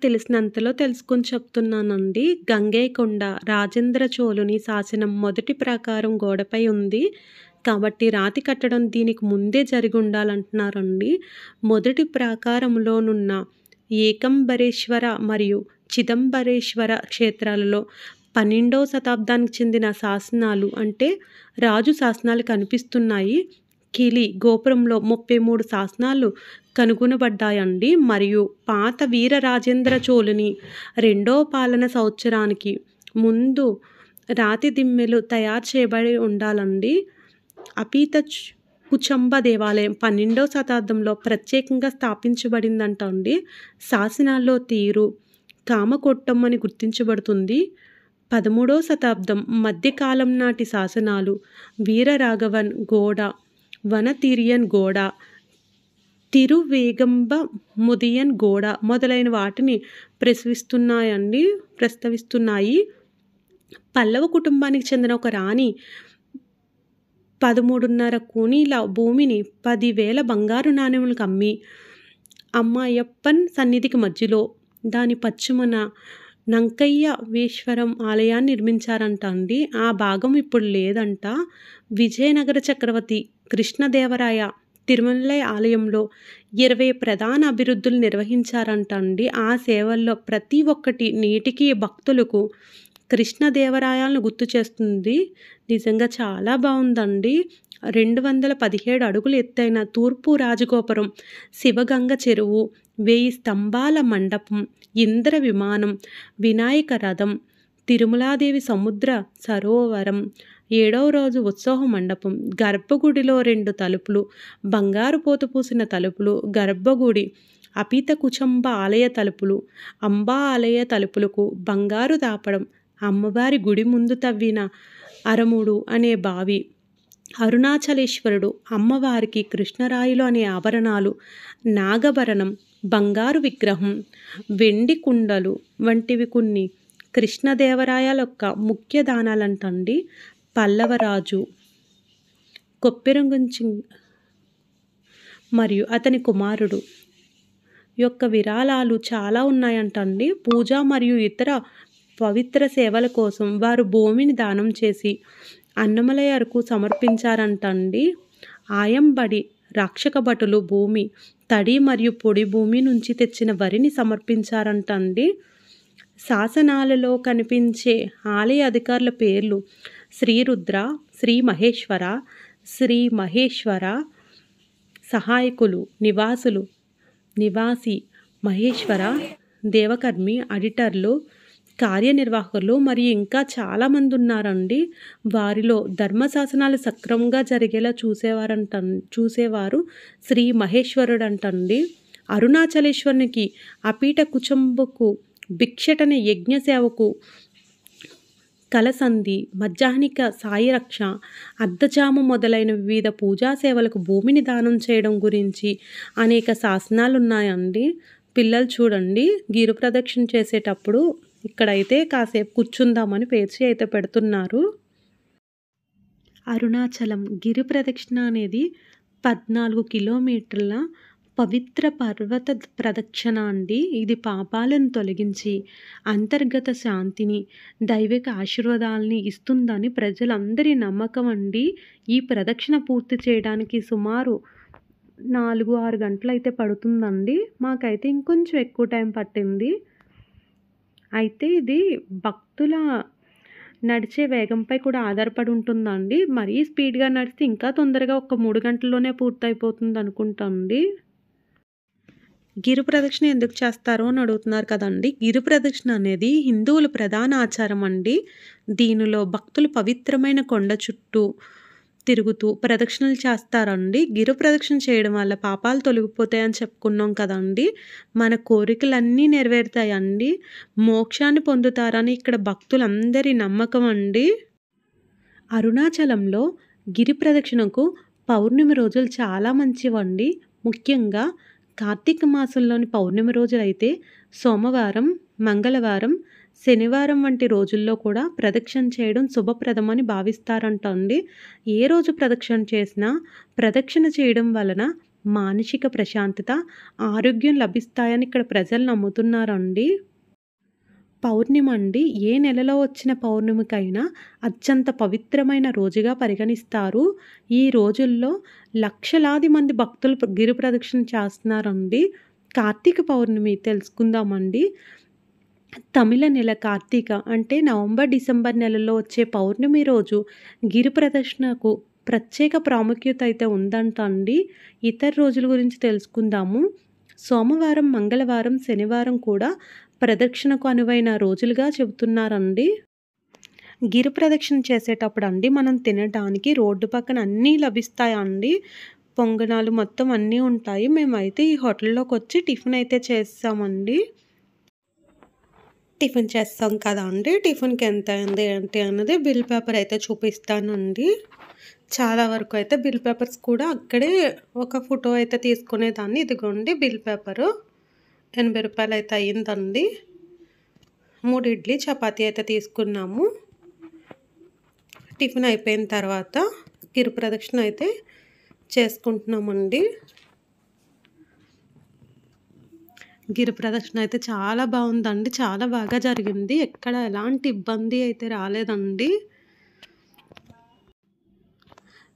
తెలిసినంతలో తెలుసుకొని చెప్తున్నానండి. గంగైకొండ రాజేంద్ర చోళుని శాసనం మొదటి ప్రాకారం గోడపై ఉంది కాబట్టి రాతి కట్టడం దీనికి ముందే జరిగి ఉండాలంటున్నారండి. మొదటి ప్రాకారంలోనున్న ఏకంబరేశ్వర మరియు చిదంబరేశ్వర క్షేత్రాలలో 12వ శతాబ్దానికి చెందిన శాసనాలు అంటే రాజు శాసనాలు కనిపిస్తున్నాయి. కిలి గోపురంలో 33 శాసనాలు కనుగొనబడ్డాయండి. మరియు పాత వీర రాజేంద్ర చోళుని 2వ పాలన సంవత్సరానికి ముందు రాతి దిమ్మెలు తయారు చేయబడి ఉండాలండి. అపీత కుచంబ దేవాలయం 12వ శతాబ్దంలో ప్రత్యేకంగా స్థాపించబడిందంట అండి. శాసనాల్లో తీరు కామకొట్టం అని గుర్తించబడుతుంది. 13వ శతాబ్దం మధ్యకాలం నాటి శాసనాలు వీరరాఘవన్ గోడ, వనతిరియన్ గోడ, తిరువేగంబ ముదియన్ గోడ మొదలైన వాటిని ప్రస్తావిస్తున్నాయి. పల్లవ కుటుంబానికి చెందిన ఒక రాణి 13.5 కూనీల భూమిని 10,000 బంగారు నాణెములకు అమ్మి అమ్మయ్యప్పన్ సన్నిధికి మధ్యలో దాని పశ్చిమన నంకయ్యవేశ్వరం ఆలయాన్ని నిర్మించారంట అండి. ఆ భాగం ఇప్పుడు లేదంట. విజయనగర చక్రవర్తి కృష్ణదేవరాయ తిరుమలై ఆలయంలో 20 ప్రధాన అభివృద్ధులు నిర్వహించారంట అండి. ఆ సేవల్లో ప్రతి ఒక్కటి నేటికి భక్తులకు కృష్ణదేవరాయలను గుర్తు చేస్తుంది. నిజంగా చాలా బాగుందండి. 217 అడుగులు ఎత్తైన తూర్పు రాజగోపురం, శివగంగ చెరువు, 1000 స్తంభాల మండపం, ఇంద్ర విమానం, వినాయక రథం, తిరుమలాదేవి సముద్ర సరోవరం, 7వ రోజు ఉత్సవ మండపం, గర్భగుడిలో 2 తలుపులు, బంగారు పోత పూసిన తలుపులు, గర్భగుడి, అపీత కుచంబ ఆలయ తలుపులు, అంబా ఆలయ తలుపులకు బంగారు తాపడం, అమ్మవారి గుడి ముందు తవ్విన అరముడు అనే బావి, అరుణాచలేశ్వరుడు, అమ్మవారికి కృష్ణరాయులు అనే ఆభరణాలు, నాగభరణం, బంగారు విగ్రహం, వెండి కుండలు వంటివి కొన్ని కృష్ణదేవరాయల యొక్క ముఖ్య దానాలంటండి. పల్లవరాజు కొప్పెరంగుంచి మరియు అతని కుమారుడు యొక్క విరాళాలు చాలా ఉన్నాయంటండి. పూజ మరియు ఇతర పవిత్ర సేవల కోసం వారు భూమిని దానం చేసి అన్నమలయ్యకు సమర్పించారంటండి. ఆయంబడి రక్షక భటులు భూమి, తడి మరియు పొడి భూమి నుంచి తెచ్చిన వరిని సమర్పించారంటండి. శాసనాలలో కనిపించే ఆలయ అధికారుల పేర్లు శ్రీరుద్ర, శ్రీ మహేశ్వర, సహాయకులు, నివాసి, మహేశ్వర, దేవకర్మి, ఆడిటర్లు, కార్యనిర్వాహకులు మరియు ఇంకా చాలామంది ఉన్నారండి. వారిలో ధర్మశాసనాలు సక్రమంగా జరిగేలా చూసేవారు శ్రీ మహేశ్వరుడు అంటండి. అరుణాచలేశ్వరునికి, అపీట కుచంబకు, భిక్షటన యజ్ఞ సేవకు కలసంధి, మధ్యాహ్నిక సాయి రక్ష, అర్ధజాము మొదలైన వివిధ పూజా సేవలకు భూమిని దానం చేయడం గురించి అనేక శాసనాలున్నాయండి. పిల్లలు చూడండి, గిరి ప్రదక్షిణ చేసేటప్పుడు ఇక్కడైతే కాసేపు కూర్చుందామని పేర్చి అయితే పెడుతున్నారు. అరుణాచలం గిరి ప్రదక్షిణ అనేది 14 కిలోమీటర్ల పవిత్ర పర్వత ప్రదక్షిణ అండి. ఇది పాపాలను తొలగించి అంతర్గత శాంతిని, దైవిక ఆశీర్వాదాలని ఇస్తుందని ప్రజలందరి నమ్మకం అండి. ఈ ప్రదక్షిణ పూర్తి చేయడానికి సుమారు 4-6 గంటలైతే పడుతుందండి. మాకైతే ఇంకొంచెం ఎక్కువ టైం పట్టింది. అయితే ఇది భక్తుల నడిచే వేగంపై కూడా ఆధారపడి ఉంటుందండి. మరీ స్పీడ్‌గా నడిస్తే ఇంకా తొందరగా ఒక 3 గంటల్లోనే పూర్తయిపోతుంది అనుకుంటాండి. గిరి ప్రదక్షిణ ఎందుకు చేస్తారు అని అడుగుతున్నారు కదండి. గిరి ప్రదక్షిణ అనేది హిందువుల ప్రధాన ఆచారం అండి. దీనిలో భక్తులు పవిత్రమైన కొండ చుట్టూ తిరుగుతూ ప్రదక్షిణలు చేస్తారండి. గిరి ప్రదక్షిణ చేయడం వల్ల పాపాలు తొలగిపోతాయని చెప్పుకున్నాం కదండి. మన కోరికలన్నీ నెరవేరుతాయండి. మోక్షాన్ని పొందుతారని ఇక్కడ భక్తులందరి నమ్మకం అండి. అరుణాచలంలో గిరి ప్రదక్షిణకు పౌర్ణమి రోజులు చాలా మంచివండి. ముఖ్యంగా కార్తీక మాసంలోని పౌర్ణమి రోజులైతే సోమవారం, మంగళవారం, శనివారం వంటి రోజుల్లో కూడా ప్రదక్షిణ చేయడం శుభప్రదమని భావిస్తారంట అండి. ఏ రోజు ప్రదక్షిణ చేసినా ప్రదక్షిణ చేయడం వలన మానసిక ప్రశాంతత, ఆరోగ్యం లభిస్తాయని ఇక్కడ ప్రజలు నమ్ముతున్నారండి. పౌర్ణమి అండి ఏ నెలలో వచ్చిన పౌర్ణమికైనా అత్యంత పవిత్రమైన రోజుగా పరిగణిస్తారు. ఈ రోజుల్లో లక్షలాది మంది భక్తులు గిరి ప్రదక్షిణ చేస్తున్నారండి. కార్తీక పౌర్ణమి తెలుసుకుందామండి. తమిళ నెల కార్తీక అంటే నవంబర్, డిసెంబర్ నెలలో వచ్చే పౌర్ణమి రోజు గిరి ప్రదక్షిణకు ప్రత్యేక ప్రాముఖ్యత అయితే ఉందంట అండి. ఇతర రోజుల గురించి తెలుసుకుందాము. సోమవారం, మంగళవారం, శనివారం కూడా ప్రదక్షిణకు అనువైన రోజులుగా చెబుతున్నారండి. గిరి ప్రదక్షిణ చేసేటప్పుడు అండి మనం తినడానికి రోడ్డు పక్కన అన్నీ లభిస్తాయండి. పొంగనాలు మొత్తం అన్నీ ఉంటాయి. మేమైతే ఈ హోటల్లోకి వచ్చి టిఫిన్ అయితే చేస్తామండి. టిఫిన్ చేస్తాం కదా అండి. టిఫిన్కి ఎంత అయింది ఏంటి అన్నది బిల్ పేపర్ అయితే చూపిస్తానండి. చాలా వరకు అయితే బిల్ పేపర్స్ కూడా అక్కడే ఒక ఫోటో అయితే తీసుకునేదాన్ని. ఇదిగోండి బిల్ పేపరు. 80 రూపాయలు అయితే అయ్యిందండి. 3 ఇడ్లీ, చపాతీ అయితే తీసుకున్నాము. టిఫిన్ అయిపోయిన తర్వాత గిరి ప్రదక్షిణ అయితే చేసుకుంటున్నామండి. గిరి ప్రదక్షిణ అయితే చాలా బాగుందండి. చాలా బాగా జరిగింది. ఎక్కడ ఎలాంటి ఇబ్బంది అయితే రాలేదండి.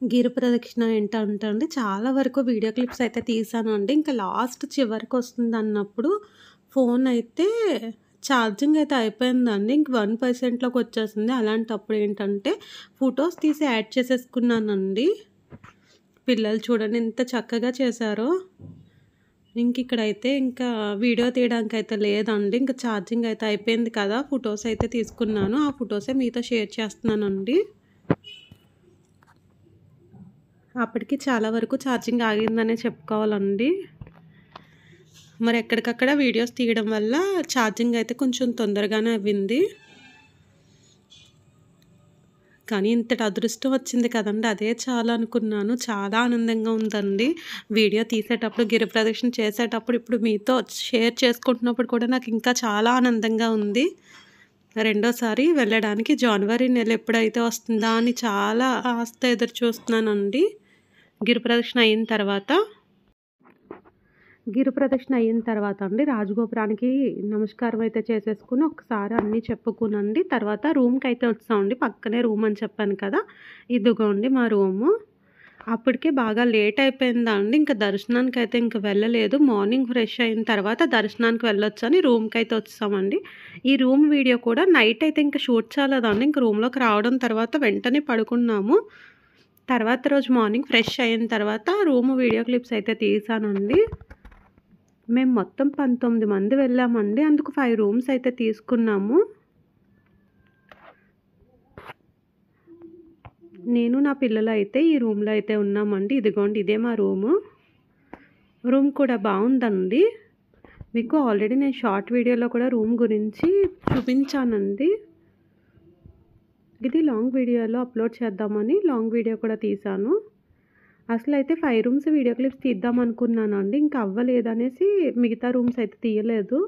గిరి ప్రదక్షిణ ఏంటంటే అండి చాలా వరకు వీడియో క్లిప్స్ అయితే తీసానండి. ఇంకా లాస్ట్ చివరికి వస్తుంది అన్నప్పుడు ఫోన్ అయితే ఛార్జింగ్ అయితే అయిపోయిందండి. ఇంక 1%లోకి వచ్చేసింది. అలాంటప్పుడు ఏంటంటే ఫొటోస్ తీసి యాడ్ చేసేసుకున్నానండి. పిల్లలు చూడండి ఎంత చక్కగా చేశారో. ఇంక ఇక్కడైతే ఇంకా వీడియో తీయడానికి అయితే లేదండి. ఇంకా ఛార్జింగ్ అయితే అయిపోయింది కదా, ఫొటోస్ అయితే తీసుకున్నాను. ఆ ఫొటోసే మీతో షేర్ చేస్తున్నానండి. అప్పటికి చాలా వరకు ఛార్జింగ్ ఆగిందనే చెప్పుకోవాలండి. మరి ఎక్కడికక్కడ వీడియోస్ తీయడం వల్ల ఛార్జింగ్ అయితే కొంచెం తొందరగానే అవ్వింది. కానీ ఇంతటి అదృష్టం వచ్చింది కదండి, అదే చాలా అనుకున్నాను. చాలా ఆనందంగా ఉందండి. వీడియో తీసేటప్పుడు, గిరి ప్రదక్షిణ చేసేటప్పుడు, ఇప్పుడు మీతో షేర్ చేసుకుంటున్నప్పుడు కూడా నాకు ఇంకా చాలా ఆనందంగా ఉంది. రెండోసారి వెళ్ళడానికి జనవరి నెల ఎప్పుడైతే వస్తుందా అని చాలా ఆశతో ఎదురు చూస్తున్నానండి. గిరి ప్రదక్షిణ అయిన తర్వాత అండి రాజగోపురానికి నమస్కారం అయితే చేసేసుకుని ఒకసారి అన్నీ చెప్పుకునండి. తర్వాత రూమ్కి అయితే వచ్చామండి. పక్కనే రూమ్ అని చెప్పాను కదా, ఇదిగోండి మా రూము. అప్పటికే బాగా లేట్ అయిపోయిందండి. ఇంకా దర్శనానికి అయితే ఇంకా వెళ్ళలేదు. మార్నింగ్ ఫ్రెష్ అయిన తర్వాత దర్శనానికి వెళ్ళొచ్చు అని రూమ్కి అయితే వచ్చామండి. ఈ రూమ్ వీడియో కూడా నైట్ అయితే ఇంకా షూట్ చేయలేదండి. ఇంక రూమ్లోకి రావడం తర్వాత వెంటనే పడుకున్నాము. తర్వాత రోజు మార్నింగ్ ఫ్రెష్ అయిన తర్వాత రూమ్ వీడియో క్లిప్స్ అయితే తీసానండి. మేము మొత్తం 19 మంది వెళ్ళామండి. అందుకు 5 రూమ్స్ అయితే తీసుకున్నాము. నేను నా పిల్లలు అయితే ఈ రూమ్లో అయితే ఉన్నామండి. ఇదిగోండి ఇదే మా రూము. రూమ్ కూడా బాగుందండి. మీకు ఆల్రెడీ నేను షార్ట్ వీడియోలో కూడా రూమ్ గురించి చూపించానండి. ఇది లాంగ్ వీడియోలో అప్లోడ్ చేద్దామని లాంగ్ వీడియో కూడా తీశాను. అసలు అయితే 5 రూమ్స్ వీడియో క్లిప్స్ తీద్దాం అనుకున్నానండి. ఇంకా అవ్వలేదనేసి మిగతా రూమ్స్ అయితే తీయలేదు.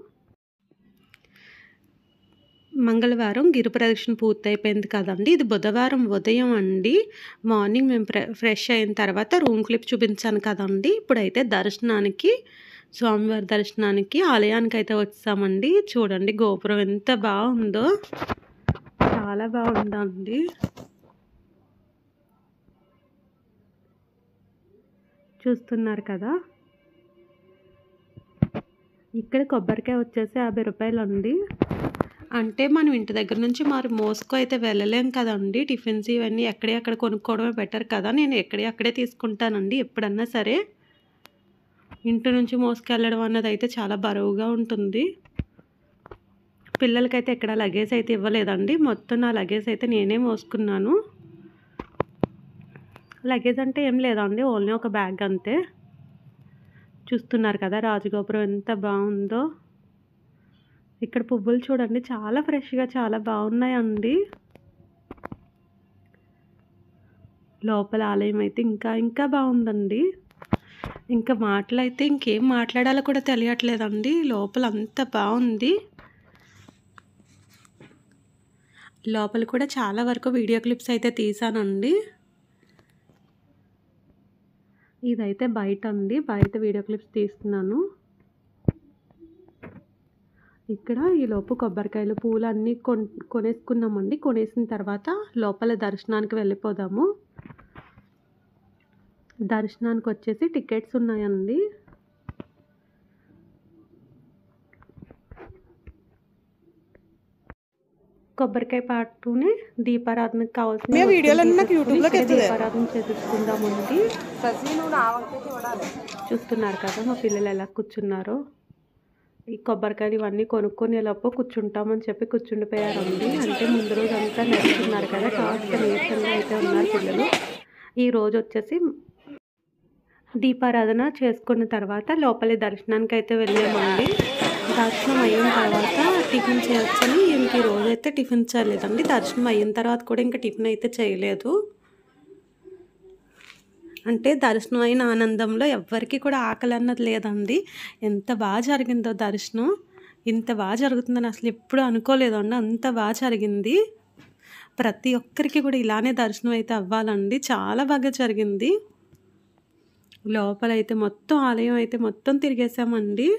మంగళవారం గిరి ప్రదక్షిణ పూర్తయిపోయింది కదండి. ఇది బుధవారం ఉదయం అండి. మార్నింగ్ మేము ఫ్రెష్ అయిన తర్వాత రూమ్ క్లిప్ చూపించాను కదండి. ఇప్పుడైతే దర్శనానికి, స్వామివారి దర్శనానికి ఆలయానికి అయితే వచ్చామండి. చూడండి గోపురం ఎంత బాగుందో, చాలా బాగుందండి. చూస్తున్నారు కదా. ఇక్కడ కొబ్బరికాయ వచ్చేసి 50 రూపాయలు అండి. అంటే మనం ఇంటి దగ్గర నుంచి మరి మోస్కో అయితే వెళ్ళలేం కదండి. టిఫిన్స్ ఇవన్నీ అక్కడ కొనుక్కోవడమే బెటర్ కదా. నేను అక్కడే తీసుకుంటానండి ఎప్పుడన్నా సరే. ఇంటి నుంచి మోసుకెళ్ళడం అన్నది అయితే చాలా బరువుగా ఉంటుంది. పిల్లలకైతే ఎక్కడ లగేజ్ అయితే ఇవ్వలేదండి. మొత్తం నా లగేజ్ అయితే నేనే మోసుకున్నాను. లగేజ్ అంటే ఏం లేదండి, ఓన్లీ ఒక బ్యాగ్ అంతే. చూస్తున్నారు కదా రాజగోపురం ఎంత బాగుందో. ఇక్కడ పువ్వులు చూడండి చాలా ఫ్రెష్గా చాలా బాగున్నాయండి. లోపల ఆలయం అయితే ఇంకా బాగుందండి. ఇంకా మాటలు అయితే ఇంకేం మాట్లాడాలో కూడా తెలియట్లేదండి. లోపల అంత బాగుంది. లోపల కూడా చాలా వరకు వీడియో క్లిప్స్ అయితే తీసానండి. ఇదైతే బయట అండి, బయట వీడియో క్లిప్స్ తీస్తున్నాను. ఇక్కడ ఈలోపు కొబ్బరికాయలు పూలు అన్నీ కొనేసుకున్నామండి. కొనేసిన తర్వాత లోపల దర్శనానికి వెళ్ళిపోదాము. దర్శనానికి వచ్చేసి టికెట్స్ ఉన్నాయండి. కొబ్బరికాయ పాటునే దీపారాధనకు కావాల్సిన దీపారాధన చేసేసుకుందామండి. చూస్తున్నారు కదా మా పిల్లలు ఎలా కూర్చున్నారో. ఈ కొబ్బరికాయలు ఇవన్నీ కొనుక్కొని లోపు కూర్చుంటామని చెప్పి కూర్చుండిపోయారండి. అంటే ముందు రోజు అంతా నడుస్తున్నారు కదా, కాస్త నీరసంగా అయితే ఉన్నారు పిల్లలు. ఈ రోజు వచ్చేసి దీపారాధన చేసుకున్న తర్వాత లోపలి దర్శనానికి అయితే వెళ్ళామండి. దర్శనం అయిన తర్వాత టిఫిన్ చేయొచ్చని ఇంక ఈ రోజు అయితే టిఫిన్ చేయలేదండి. దర్శనం అయిన తర్వాత కూడా ఇంకా టిఫిన్ అయితే చేయలేదు. అంటే దర్శనం అయిన ఆనందంలో ఎవ్వరికి కూడా ఆకలి అన్నది లేదండి. ఎంత బాగా జరిగిందో దర్శనం. ఇంత బాగా జరుగుతుందని అసలు ఎప్పుడు అనుకోలేదండి. అంత బాగా జరిగింది. ప్రతి ఒక్కరికి కూడా ఇలానే దర్శనం అయితే అవ్వాలండి. చాలా బాగా జరిగింది. లోపలైతే మొత్తం ఆలయం అయితే మొత్తం తిరిగేసామండి.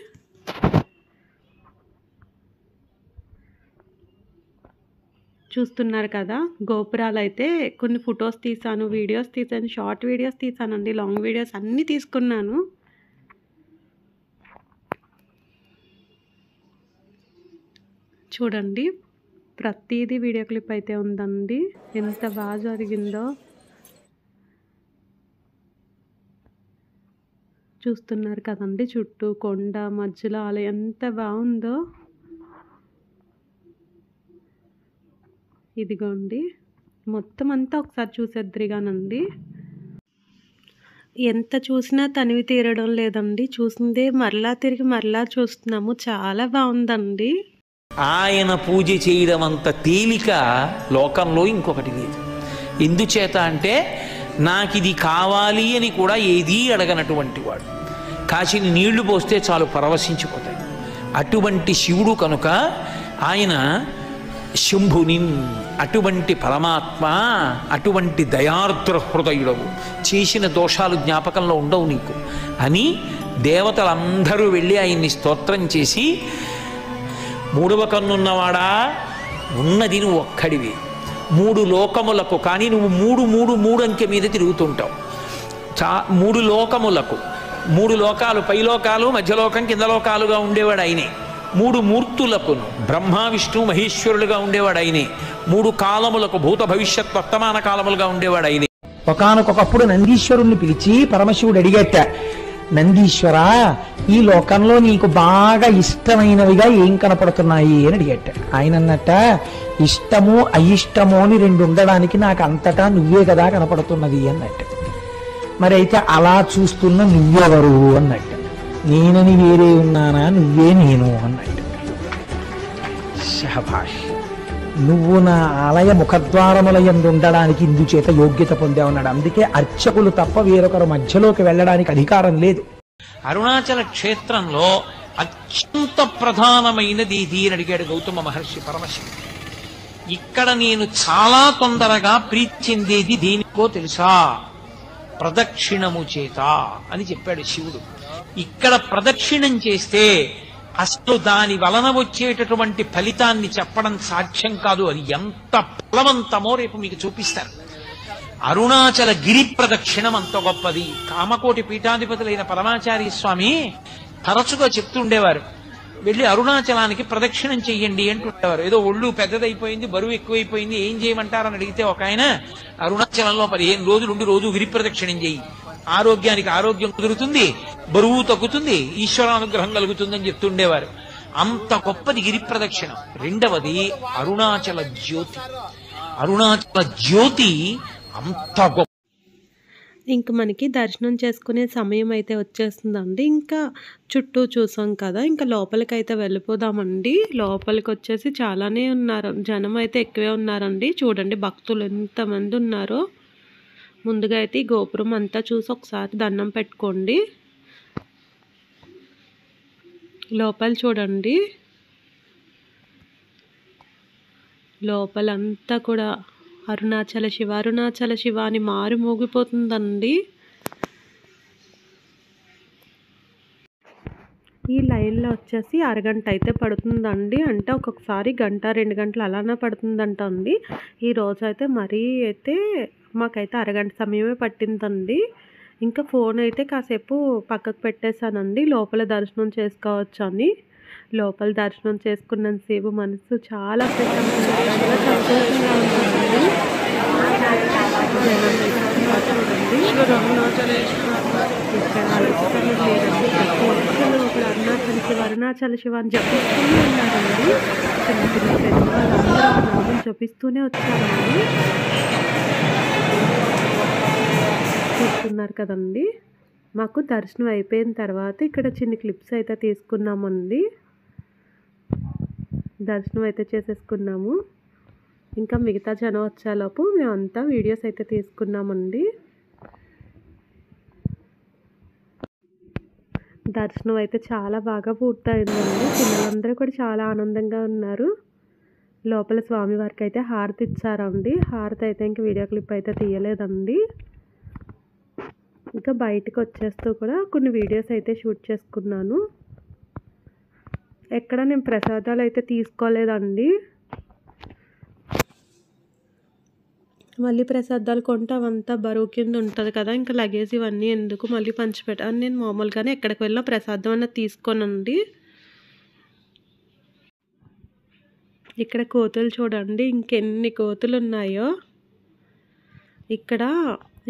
చూస్తున్నారు కదా గోపురాలు అయితే కొన్ని ఫొటోస్ తీసాను, వీడియోస్ తీసాను, షార్ట్ వీడియోస్ తీసానండి, లాంగ్ వీడియోస్ అన్నీ తీసుకున్నాను. చూడండి ప్రతిదీ వీడియో క్లిప్ అయితే ఉందండి. ఎంత బాగా జరిగిందో చూస్తున్నారు కదండి. చుట్టూ కొండ మధ్యలో ఆలయం ఎంత బాగుందో. ఇదిగోండి మొత్తం అంతా ఒకసారి చూసేద్దరిగానండి. ఎంత చూసినా తనివి తీరడం లేదండి. చూసిందే మరలా తిరిగి మరలా చూస్తున్నాము. చాలా బాగుందండి. ఆయన పూజ చేయడం అంత తేలిక లోకంలో ఇంకొకటి లేదు. ఎందుచేత అంటే నాకు ఇది కావాలి అని కూడా ఏదీ అడగనటువంటి వాడు. కాసిని నీళ్లు పోస్తే చాలు పరవశించిపోతాయి. అటువంటి శివుడు కనుక ఆయన శంభుని, అటువంటి పరమాత్మ, అటువంటి దయార్ద్ర హృదయుడవు, చేసిన దోషాలు జ్ఞాపకంలో ఉండవు నీకు అని దేవతలందరూ వెళ్ళి ఆయన్ని స్తోత్రం చేసి, మూడవ కన్నున్నవాడా, ఉన్నది నువ్వు ఒక్కడివి, 3 లోకములకు కానీ నువ్వు 3 అంకె మీద తిరుగుతుంటావు. 3 లోకములకు, 3 లోకాలు, పైలోకాలు, మధ్యలోకం, కింద లోకాలుగా ఉండేవాడు ఆయనే. 3 మూర్తులకును, బ్రహ్మ విష్ణు మహేశ్వరులుగా ఉండేవాడు ఆయనే. 3 కాలములకు, భూత భవిష్యత్ వర్తమాన కాలములుగా ఉండేవాడు ఆయనే. ఒకానొకప్పుడు నందీశ్వరుణ్ణి పిలిచి పరమశివుడు అడిగేట, నందీశ్వరా ఈ లోకంలో నీకు బాగా ఇష్టమైనవిగా ఏం కనపడుతున్నాయి అని అడిగేట. ఆయన అన్నట్ట, ఇష్టము అయిష్టము అని 2 ఉండడానికి నాకు అంతటా నువ్వే కదా కనపడుతున్నది అన్నట్టు. మరి అయితే అలా చూస్తున్న నువ్వెవరు అన్నట్టు. నేనని వేరే ఉన్నానా, నువ్వే నేను అన్నట్టు. శభాష్. నువ్వు నా ఆలయ ముఖద్వారముల యందు ఉండడానికి ఇందుచేత యోగ్యత పొందావున్నాడు. అందుకే అర్చకులు తప్ప వేరొకరు మధ్యలోకి వెళ్ళడానికి అధికారం లేదు. అరుణాచల క్షేత్రంలో అత్యంత ప్రధానమైనది ఇది అని అడిగాడు గౌతమ మహర్షి పరమశివుడు. ఇక్కడ నేను చాలా తొందరగా ప్రీతి చెందేది దేనికో తెలుసా? ప్రదక్షిణము చేత అని చెప్పాడు శివుడు. ఇక్కడ ప్రదక్షిణం చేస్తే అసలు దాని వలన వచ్చేటటువంటి ఫలితాన్ని చెప్పడం సాధ్యం కాదు. అది ఎంత ఫలవంతమో రేపు మీకు చూపిస్తారు. అరుణాచల గిరి ప్రదక్షిణం అంత గొప్పది. కామకోటి పీఠాధిపతులైన పరమాచార్య స్వామి తరచుగా చెప్తుండేవారు, వెళ్ళి అరుణాచలానికి ప్రదక్షిణం చెయ్యండి అంటుండేవారు. ఏదో ఒళ్ళు పెద్దదైపోయింది, బరువు ఎక్కువైపోయింది, ఏం చేయమంటారని అడిగితే ఒక ఆయన, అరుణాచలంలో 15 రోజులు ఉండి రోజు గిరి ప్రదక్షిణం చెయ్యి, ఆరోగ్యానికి ఆరోగ్యం కుదురుతుంది, బరువు తగ్గుతుంది, ఈశ్వరానుగ్రహం కలుగుతుందని చెప్తుండేవారు. అంత గొప్పది గిరి ప్రదక్షిణం. రెండవది అరుణాచల జ్యోతి. అరుణాచల జ్యోతి అంత గొప్ప. ఇంక మనకి దర్శనం చేసుకునే సమయం అయితే వచ్చేస్తుందండి. ఇంకా చుట్టూ చూసాం కదా, ఇంకా లోపలికైతే వెళ్ళిపోదామండి. లోపలికి వచ్చేసి చాలానే ఉన్నారు, జనం అయితే ఎక్కువే ఉన్నారండి. చూడండి భక్తులు ఎంతమంది ఉన్నారో. ముందుగా అయితే ఈ గోపురం అంతా చూసి ఒకసారి దండం పెట్టుకోండి. లోపల చూడండి, లోపలంతా కూడా అరుణాచల శివ అరుణాచల శివ అని మారు మోగిపోతుందండి. ఈ లైన్లో వచ్చేసి అరగంట అయితే పడుతుందండి. అంటే ఒక్కొక్కసారి గంట 2 గంటలు అలానే పడుతుందంట అండి. ఈ రోజు అయితే మరీ అయితే మాకైతే అరగంట సమయమే పట్టిందండి. ఇంకా ఫోన్ అయితే కాసేపు పక్కకు పెట్టేశానండి, లోపల దర్శనం చేసుకోవచ్చు అని. లోపల దర్శనం చేసుకున్నంతసేపు మనసు చాలా ప్రశాంతంగా సంతోషంగా ఉంటుందండి. ఇక్కడ అరుణాచల శివ అని జపిస్తూనే ఉన్నారండి. చిన్న చిన్న పెద్దవాళ్ళందరూ జపిస్తూనే వచ్చారండి. చూస్తున్నారు కదండి. మాకు దర్శనం అయిపోయిన తర్వాత ఇక్కడ చిన్న క్లిప్స్ అయితే తీసుకున్నామండి. దర్శనం అయితే చేసేసుకున్నాము. ఇంకా మిగతా జనం వచ్చేలోపు మేమంతా వీడియోస్ అయితే తీసుకున్నామండి. దర్శనం అయితే చాలా బాగా పూర్తయిందండి. పిల్లలందరూ కూడా చాలా ఆనందంగా ఉన్నారు. లోపల స్వామివారికి అయితే హారతి ఇచ్చారండి. హారతి అయితే ఇంక వీడియో క్లిప్ అయితే తీయలేదండి. ఇంకా బయటకు వచ్చేస్తూ కూడా కొన్ని వీడియోస్ అయితే షూట్ చేసుకున్నాను. ఎక్కడ నేను ప్రసాదాలు అయితే తీసుకోలేదండి. మళ్ళీ ప్రసాదాలు కొంటే అవంతా బరువు కింద ఉంటుంది కదా, ఇంకా లగేజ్ ఇవన్నీ ఎందుకు మళ్ళీ పంచిపెట్టాను. నేను మామూలుగానే ఎక్కడికి వెళ్ళినా ప్రసాదం అన్నది తీసుకోనండి. ఇక్కడ కోతులు చూడండి, ఇంకెన్ని కోతులు ఉన్నాయో. ఇక్కడ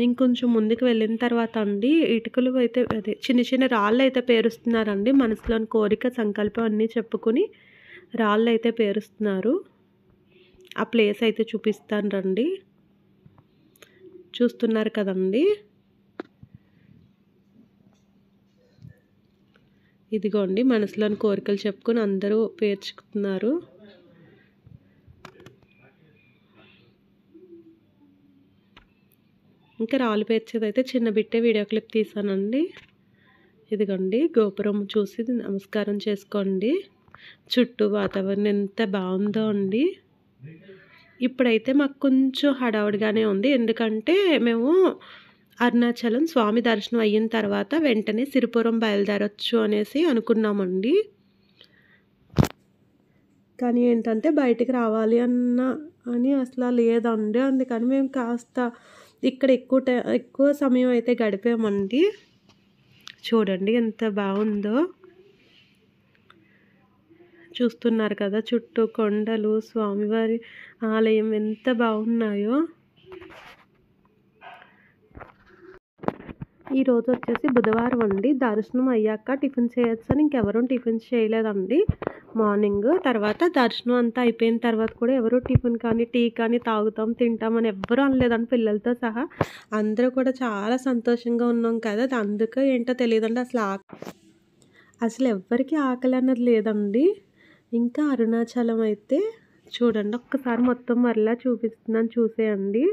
ఇంకొంచెం ముందుకు వెళ్ళిన తర్వాత అండి ఇటుకలు అయితే అదే చిన్న చిన్న రాళ్ళు అయితే పేరుస్తున్నారండి. మనసులోని కోరిక సంకల్పం అన్నీ చెప్పుకుని రాళ్ళు అయితే పేరుస్తున్నారు. ఆ ప్లేస్ అయితే చూపిస్తాను రండి. చూస్తున్నారు కదండి, ఇదిగోండి మనసులోని కోరికలు చెప్పుకుని అందరూ పేర్చుకున్నారు. ఇంకా రాళ్ళు పేర్చేది అయితే చిన్న బిట్టే వీడియో క్లిప్ తీసానండి. ఇదిగోండి గోపురం చూసి నమస్కారం చేసుకోండి. చుట్టూ వాతావరణం ఎంత బాగుందో అండి. ఇప్పుడైతే మాకు కొంచెం హడావుడిగానే ఉంది, ఎందుకంటే మేము అరుణాచలం స్వామి దర్శనం అయిన తర్వాత వెంటనే సిరిపురం బయలుదేరొచ్చు అనేసి అనుకున్నామండి. కానీ ఏంటంటే బయటికి రావాలి అని అసలు లేదండి. అందుకని మేము కాస్త ఇక్కడ ఎక్కువ సమయం అయితే గడిపామండి. చూడండి ఎంత బాగుందో. చూస్తున్నారు కదా చుట్టూ కొండలు, స్వామివారి ఆలయం ఎంత బాగున్నాయో. ఈరోజు వచ్చేసి బుధవారం అండి. దర్శనం అయ్యాక టిఫిన్ చేయొచ్చు అని ఇంకెవరూ టిఫిన్స్ చేయలేదండి మార్నింగ్. తర్వాత దర్శనం అంతా అయిపోయిన తర్వాత కూడా ఎవరు టిఫిన్ కానీ టీ కానీ తాగుతాం తింటామని ఎవ్వరూ అనలేదండి, పిల్లలతో సహా. అందరూ కూడా చాలా సంతోషంగా ఉన్నాం కదా, అందుకే ఏంటో తెలియదండి అసలు ఎవ్వరికీ ఆకలి అన్నది లేదండి. ఇంకా అరుణాచలం అయితే చూడండి ఒక్కసారి మొత్తం మరలా చూపిస్తున్నాను చూసేయండి.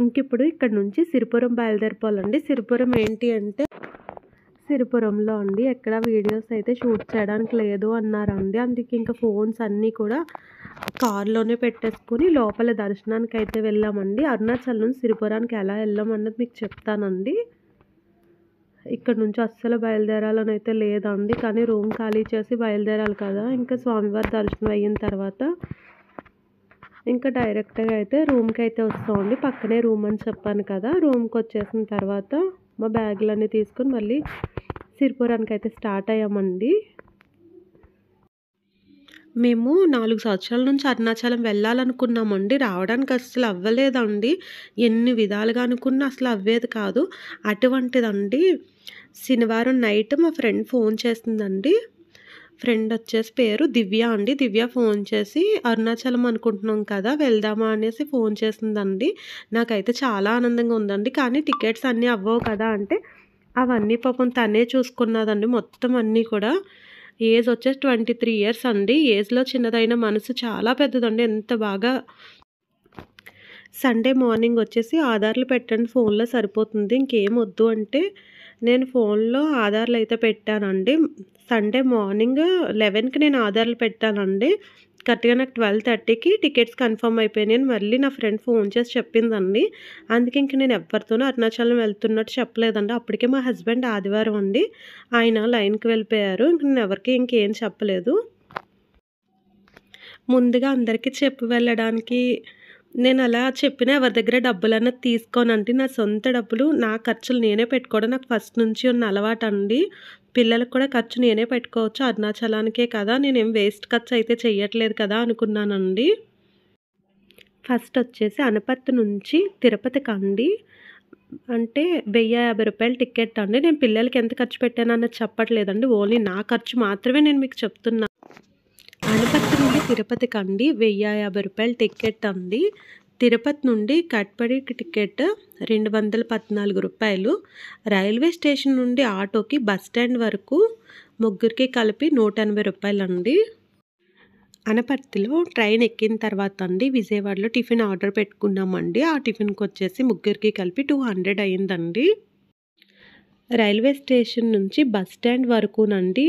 ఇంకిప్పుడు ఇక్కడ నుంచి సిరిపురం బయలుదేరిపోవాలండి. సిరిపురం ఏంటి అంటే సిరిపురంలో అండి ఎక్కడ వీడియోస్ అయితే షూట్ చేయడానికి లేదు అన్నారండి. అందుకే ఇంకా ఫోన్స్ అన్నీ కూడా కార్లోనే పెట్టేసుకుని లోపల దర్శనానికి అయితే వెళ్ళామండి. అరుణాచల్ నుంచి సిరిపురానికి ఎలా వెళ్ళామన్నది మీకు చెప్తానండి. ఇక్కడ నుంచి అస్సలు బయలుదేరాలని అయితే లేదండి, కానీ రూమ్ ఖాళీ చేసి బయలుదేరాలి కదా. ఇంకా స్వామివారి దర్శనం అయిన తర్వాత ఇంకా డైరెక్ట్గా అయితే రూమ్కి అయితే వస్తామండి. పక్కనే రూమ్ అని చెప్పాను కదా. రూమ్కి వచ్చేసిన తర్వాత మా బ్యాగులన్నీ తీసుకొని మళ్ళీ సిరిపురానికి అయితే స్టార్ట్ అయ్యామండి. మేము 4 సంవత్సరాల నుంచి అరుణాచలం వెళ్ళాలనుకున్నామండి. రావడానికి అస్సలు అవ్వలేదండి. ఎన్ని విధాలుగా అనుకున్నా అసలు అవ్వేది కాదు. అటువంటిదండి శనివారం నైట్ మా ఫ్రెండ్ ఫోన్ చేసిందండి. ఫ్రెండ్ వచ్చేసి పేరు దివ్య అండి. దివ్య ఫోన్ చేసి అరుణాచలం అనుకుంటున్నాం కదా, వెళ్దామా అనేసి ఫోన్ చేసిందండి. నాకైతే చాలా ఆనందంగా ఉందండి. కానీ టికెట్స్ అన్నీ అవ్వవు కదా అంటే అవన్నీ పాపం తనే చూసుకున్నదండి మొత్తం అన్నీ కూడా. ఏజ్ వచ్చేసి 23 ఇయర్స్ అండి. ఏజ్లో చిన్నదైన మనసు చాలా పెద్దదండి. ఎంత బాగా సండే మార్నింగ్ వచ్చేసి ఆధార్లు పెట్టండి ఫోన్లో సరిపోతుంది, ఇంకేం వద్దు అంటే నేను ఫోన్లో ఆధార్లు అయితే పెట్టానండి. సండే మార్నింగ్ 11కి నేను ఆధార్లు పెట్టానండి. కరెక్ట్గా నాకు 12:30కి టికెట్స్ కన్ఫర్మ్ అయిపోయినాయి అని మళ్ళీ నా ఫ్రెండ్ ఫోన్ చేసి చెప్పిందండి. అందుకే ఇంక నేను ఎవరితోనూ అరుణాచలం వెళ్తున్నట్టు చెప్పలేదండి. అప్పటికే మా హస్బెండ్ ఆదివారం అండి ఆయన లైన్కి వెళ్ళిపోయారు. ఇంక నేను ఎవరికి ఇంకేం చెప్పలేదు. ముందుగా అందరికీ చెప్పి వెళ్ళడానికి నేను అలా చెప్పిన ఎవరి దగ్గర డబ్బులు అన్నది తీసుకోనండి. నా సొంత డబ్బులు నా ఖర్చులు నేనే పెట్టుకోవడం నాకు ఫస్ట్ నుంచి ఉన్న అలవాటు అండి. పిల్లలకు కూడా ఖర్చు నేనే పెట్టుకోవచ్చు, అరుణాచలానికే కదా, నేనేం వేస్ట్ ఖర్చు అయితే చెయ్యట్లేదు కదా అనుకున్నానండి. ఫస్ట్ వచ్చేసి అనపర్తి నుంచి తిరుపతికి అండి. అంటే 1050 రూపాయలు టికెట్ అండి. నేను పిల్లలకి ఎంత ఖర్చు పెట్టాను అన్నది చెప్పట్లేదండి, ఓన్లీ నా ఖర్చు మాత్రమే నేను మీకు చెప్తున్నా. అనపర్తి నుండి తిరుపతికి అండి 1050 రూపాయలు టికెట్ అండి. తిరుపతి నుండి కట్పడికి టికెట్ 214 రూపాయలు. రైల్వే స్టేషన్ నుండి ఆటోకి బస్ స్టాండ్ వరకు ముగ్గురికి కలిపి 180 రూపాయలండి. అనపర్తిలో ట్రైన్ ఎక్కిన తర్వాత అండి విజయవాడలో టిఫిన్ ఆర్డర్ పెట్టుకున్నామండి. ఆ టిఫిన్కి వచ్చేసి ముగ్గురికి కలిపి 200 అయ్యిందండి. రైల్వే స్టేషన్ నుంచి బస్ స్టాండ్ వరకునండి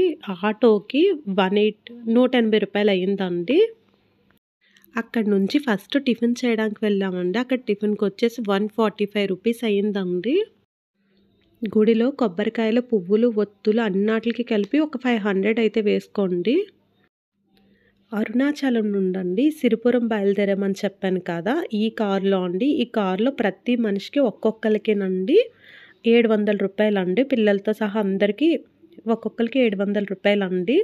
ఆటోకి 180 రూపాయలు అయ్యిందండి. అక్కడ నుంచి ఫస్ట్ టిఫిన్ చేయడానికి వెళ్ళామండి. అక్కడ టిఫిన్కి వచ్చేసి 145 రూపీస్ అయ్యిందండి. గుడిలో కొబ్బరికాయలు, పువ్వులు, ఒత్తులు అన్నిటికి కలిపి ఒక 500 అయితే వేసుకోండి. అరుణాచలం నుండి సిరిపురం బయలుదేరామని చెప్పాను కదా, ఈ కారులో అండి. ఈ కారులో ప్రతి మనిషికి ఒక్కొక్కరికేనండి 700 రూపాయలండి. పిల్లలతో సహా అందరికీ ఒక్కొక్కరికి 700 రూపాయలండి.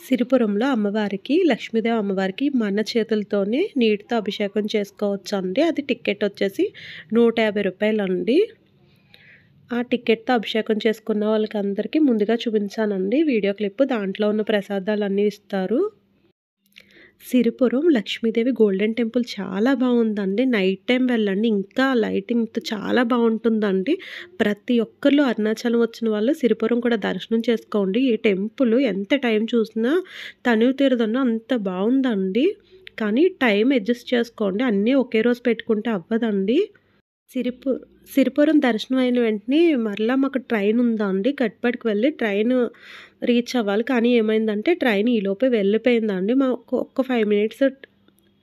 సిరిపురంలో అమ్మవారికి, లక్ష్మీదేవి అమ్మవారికి మన చేతులతోనే నీటితో అభిషేకం చేసుకోవచ్చు అండి. అది టికెట్ వచ్చేసి 150 రూపాయలండి. ఆ టికెట్తో అభిషేకం చేసుకున్న వాళ్ళకి అందరికీ ముందుగా చూపించానండి వీడియో క్లిప్. దాంట్లో ఉన్న ప్రసాదాలు అన్నీ ఇస్తారు. సిరిపురం లక్ష్మీదేవి గోల్డెన్ టెంపుల్ చాలా బాగుందండి. నైట్ టైం వెళ్ళండి, ఇంకా లైటింగ్తో చాలా బాగుంటుందండి. ప్రతి ఒక్కరు అరుణాచలం వచ్చిన వాళ్ళు సిరిపురం కూడా దర్శనం చేసుకోండి. ఈ టెంపుల్ ఎంత టైం చూసినా తనివి తీరదన్న అంత బాగుందండి. కానీ టైం అడ్జస్ట్ చేసుకోండి, అన్నీ ఒకే రోజు పెట్టుకుంటే అవ్వదండి. సిరిపురం దర్శనం అయిన వెంటనే మరలా మాకు ట్రైన్ ఉందండి. కట్పడికి వెళ్ళి ట్రైన్ రీచ్ అవ్వాలి. కానీ ఏమైందంటే ట్రైన్ ఈలోపే వెళ్ళిపోయిందండి. మాకు ఒక్క 5 మినిట్స్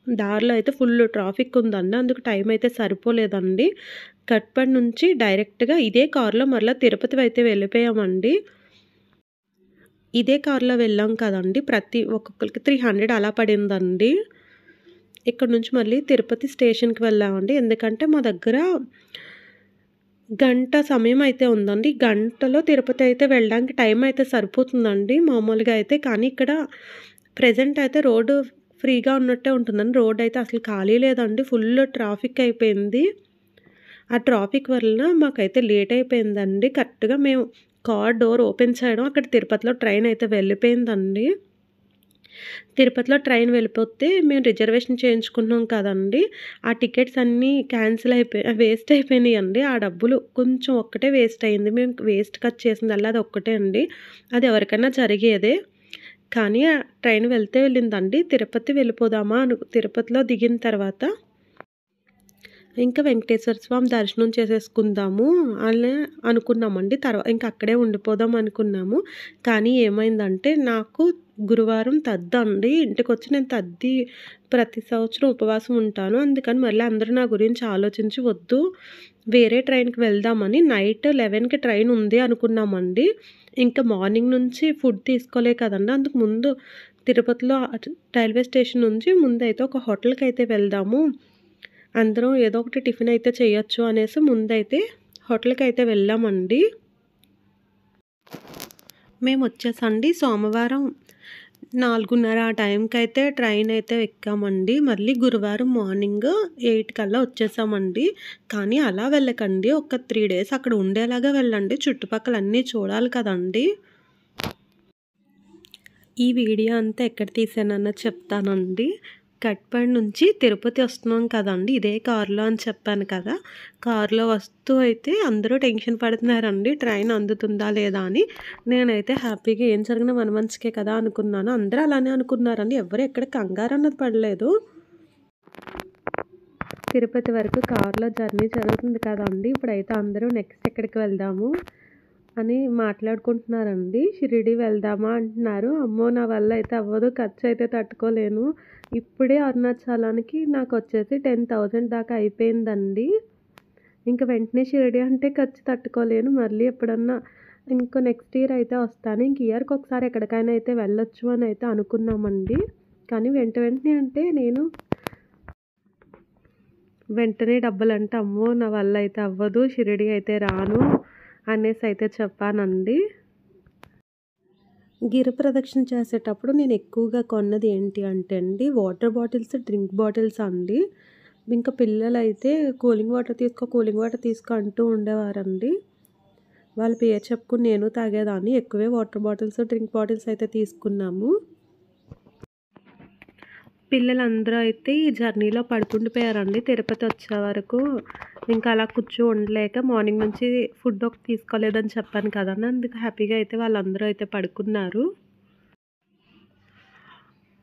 దారిలో అయితే ఫుల్ ట్రాఫిక్ ఉందండి. అందుకు టైం అయితే సరిపోలేదండి. కట్పడి నుంచి డైరెక్ట్గా ఇదే కారులో మరలా తిరుపతి అయితే వెళ్ళిపోయామండి. ఇదే కారులో వెళ్ళాం కదండి, ప్రతి ఒక్కొక్కరికి 300 అలా పడిందండి. ఇక్కడ నుంచి మళ్ళీ తిరుపతి స్టేషన్కి వెళ్ళామండి. ఎందుకంటే మా దగ్గర గంట సమయం అయితే ఉందండి. గంటలో తిరుపతి అయితే వెళ్ళడానికి టైం అయితే సరిపోతుందండి మామూలుగా అయితే. కానీ ఇక్కడ ప్రెజెంట్ అయితే రోడ్డు ఫ్రీగా ఉన్నట్టే ఉంటుందండి. రోడ్ అయితే అసలు ఖాళీ లేదండి, ఫుల్ ట్రాఫిక్ అయిపోయింది. ఆ ట్రాఫిక్ వలన మాకైతే లేట్ అయిపోయిందండి. కరెక్ట్గా మేము కార్ డోర్ ఓపెన్ చేయడం అక్కడ తిరుపతిలో ట్రైన్ అయితే వెళ్ళిపోయిందండి. తిరుపతిలో ట్రైన్ వెళ్ళిపోతే మేము రిజర్వేషన్ చేయించుకున్నాం కదండి, ఆ టికెట్స్ అన్నీ క్యాన్సిల్ వేస్ట్ అయిపోయినాయి అండి. ఆ డబ్బులు కొంచెం ఒక్కటే వేస్ట్ అయింది. మేము వేస్ట్ ఖర్చు చేసింది అలా అది ఒక్కటే అండి. అది ఎవరికైనా జరిగేదే. కానీ ఆ ట్రైన్ వెళ్తే వెళ్ళిందండి. తిరుపతి వెళ్ళిపోదామా తిరుపతిలో దిగిన తర్వాత ఇంకా వెంకటేశ్వర స్వామి దర్శనం చేసేసుకుందాము అని అనుకున్నామండి. ఇంకా అక్కడే ఉండిపోదాం అనుకున్నాము. కానీ ఏమైందంటే నాకు గురువారం తద్దండి. ఇంటికొచ్చి నేను తద్ది ప్రతి సంవత్సరం ఉపవాసం ఉంటాను. అందుకని మళ్ళీ అందరూ నా గురించి ఆలోచించి వద్దు వేరే ట్రైన్‌కి వెళ్దామని నైట్ 11కి ట్రైన్ ఉంది అనుకున్నామండి. ఇంకా మార్నింగ్ నుంచి ఫుడ్ తీసుకోలే కదండీ! అందుకు ముందు తిరుపతిలో రైల్వే స్టేషన్ నుంచి ముందైతే ఒక హోటల్‌కైతే వెళ్దాము. అందరం ఏదో ఒకటి టిఫిన్ అయితే చేయొచ్చు అనేసి ముందైతే హోటల్‌కైతే వెళ్ళామండి. మేమొచ్చేసండి సోమవారం 4:30 ఆ టైంకైతే ట్రైన్ అయితే ఎక్కామండి. మళ్ళీ గురువారం మార్నింగ్ 8 కల్లా వచ్చేసామండి. కానీ అలా వెళ్ళకండి. ఒక 3 డేస్ అక్కడ ఉండేలాగా వెళ్ళండి. చుట్టుపక్కల అన్నీ చూడాలి కదండీ! ఈ వీడియో అంతా ఎక్కడ తీసానన్నది చెప్తానండి. కట్పాడి నుంచి తిరుపతి వస్తున్నాం కదండీ! ఇదే కారులో అని చెప్పాను కదా! కారులో వస్తూ అయితే అందరూ టెన్షన్ పడుతున్నారండి. ట్రైన్ అందుతుందా లేదా అని. నేనైతే హ్యాపీగా ఏం జరిగినా మన మంచికే కదా అనుకున్నాను. అందరూ అలానే అనుకున్నారండి. ఎవరు ఎక్కడ కంగారు అన్నది పడలేదు. తిరుపతి వరకు కారులో జర్నీ జరుగుతుంది కదండీ! ఇప్పుడైతే అందరూ నెక్స్ట్ ఎక్కడికి వెళ్దాము అని మాట్లాడుకుంటున్నారండి. షిరిడి వెళ్దామా అంటున్నారు. అమ్మో! నా వల్ల అయితే అవ్వదు. ఖర్చు అయితే తట్టుకోలేను. ఇప్పుడే అరుణాచలానికి నాకొచ్చేసి 10,000 దాకా అయిపోయిందండి. ఇంక వెంటనే షిరిడి అంటే ఖర్చు తట్టుకోలేను. మళ్ళీ ఎప్పుడన్నా ఇంకో నెక్స్ట్ ఇయర్ అయితే వస్తాను. ఇంక ఇయర్‌కి ఒకసారి ఎక్కడికైనా అయితే వెళ్ళొచ్చు అని అయితే అనుకున్నామండి. కానీ వెంటనే అంటే నేను వెంటనే డబ్బులంటే అమ్మో! నా వల్ల అయితే అవ్వదు. షిరిడి అయితే రాను అనేసి అయితే చెప్పానండి. గిరి ప్రదక్షిణ చేసేటప్పుడు నేను ఎక్కువగా కొన్నది ఏంటి అంటే అండి వాటర్ బాటిల్స్, డ్రింక్ బాటిల్స్ అండి. ఇంకా పిల్లలైతే కూలింగ్ వాటర్ తీసుకో అంటూ ఉండేవారండి. వాళ్ళ పేరు చెప్పుకొని నేను తాగేదాన్ని. ఎక్కువే వాటర్ బాటిల్స్, డ్రింక్ బాటిల్స్ అయితే తీసుకున్నాము. పిల్లలందరూ అయితే ఈ జర్నీలో పడుకుండిపోయారండి. తిరుపతి వచ్చే వరకు ఇంకా అలా ఉండలేక మార్నింగ్ నుంచి ఫుడ్ ఒకటి తీసుకోలేదని చెప్పాను కదండీ! అందుకు హ్యాపీగా అయితే వాళ్ళందరూ అయితే పడుకున్నారు.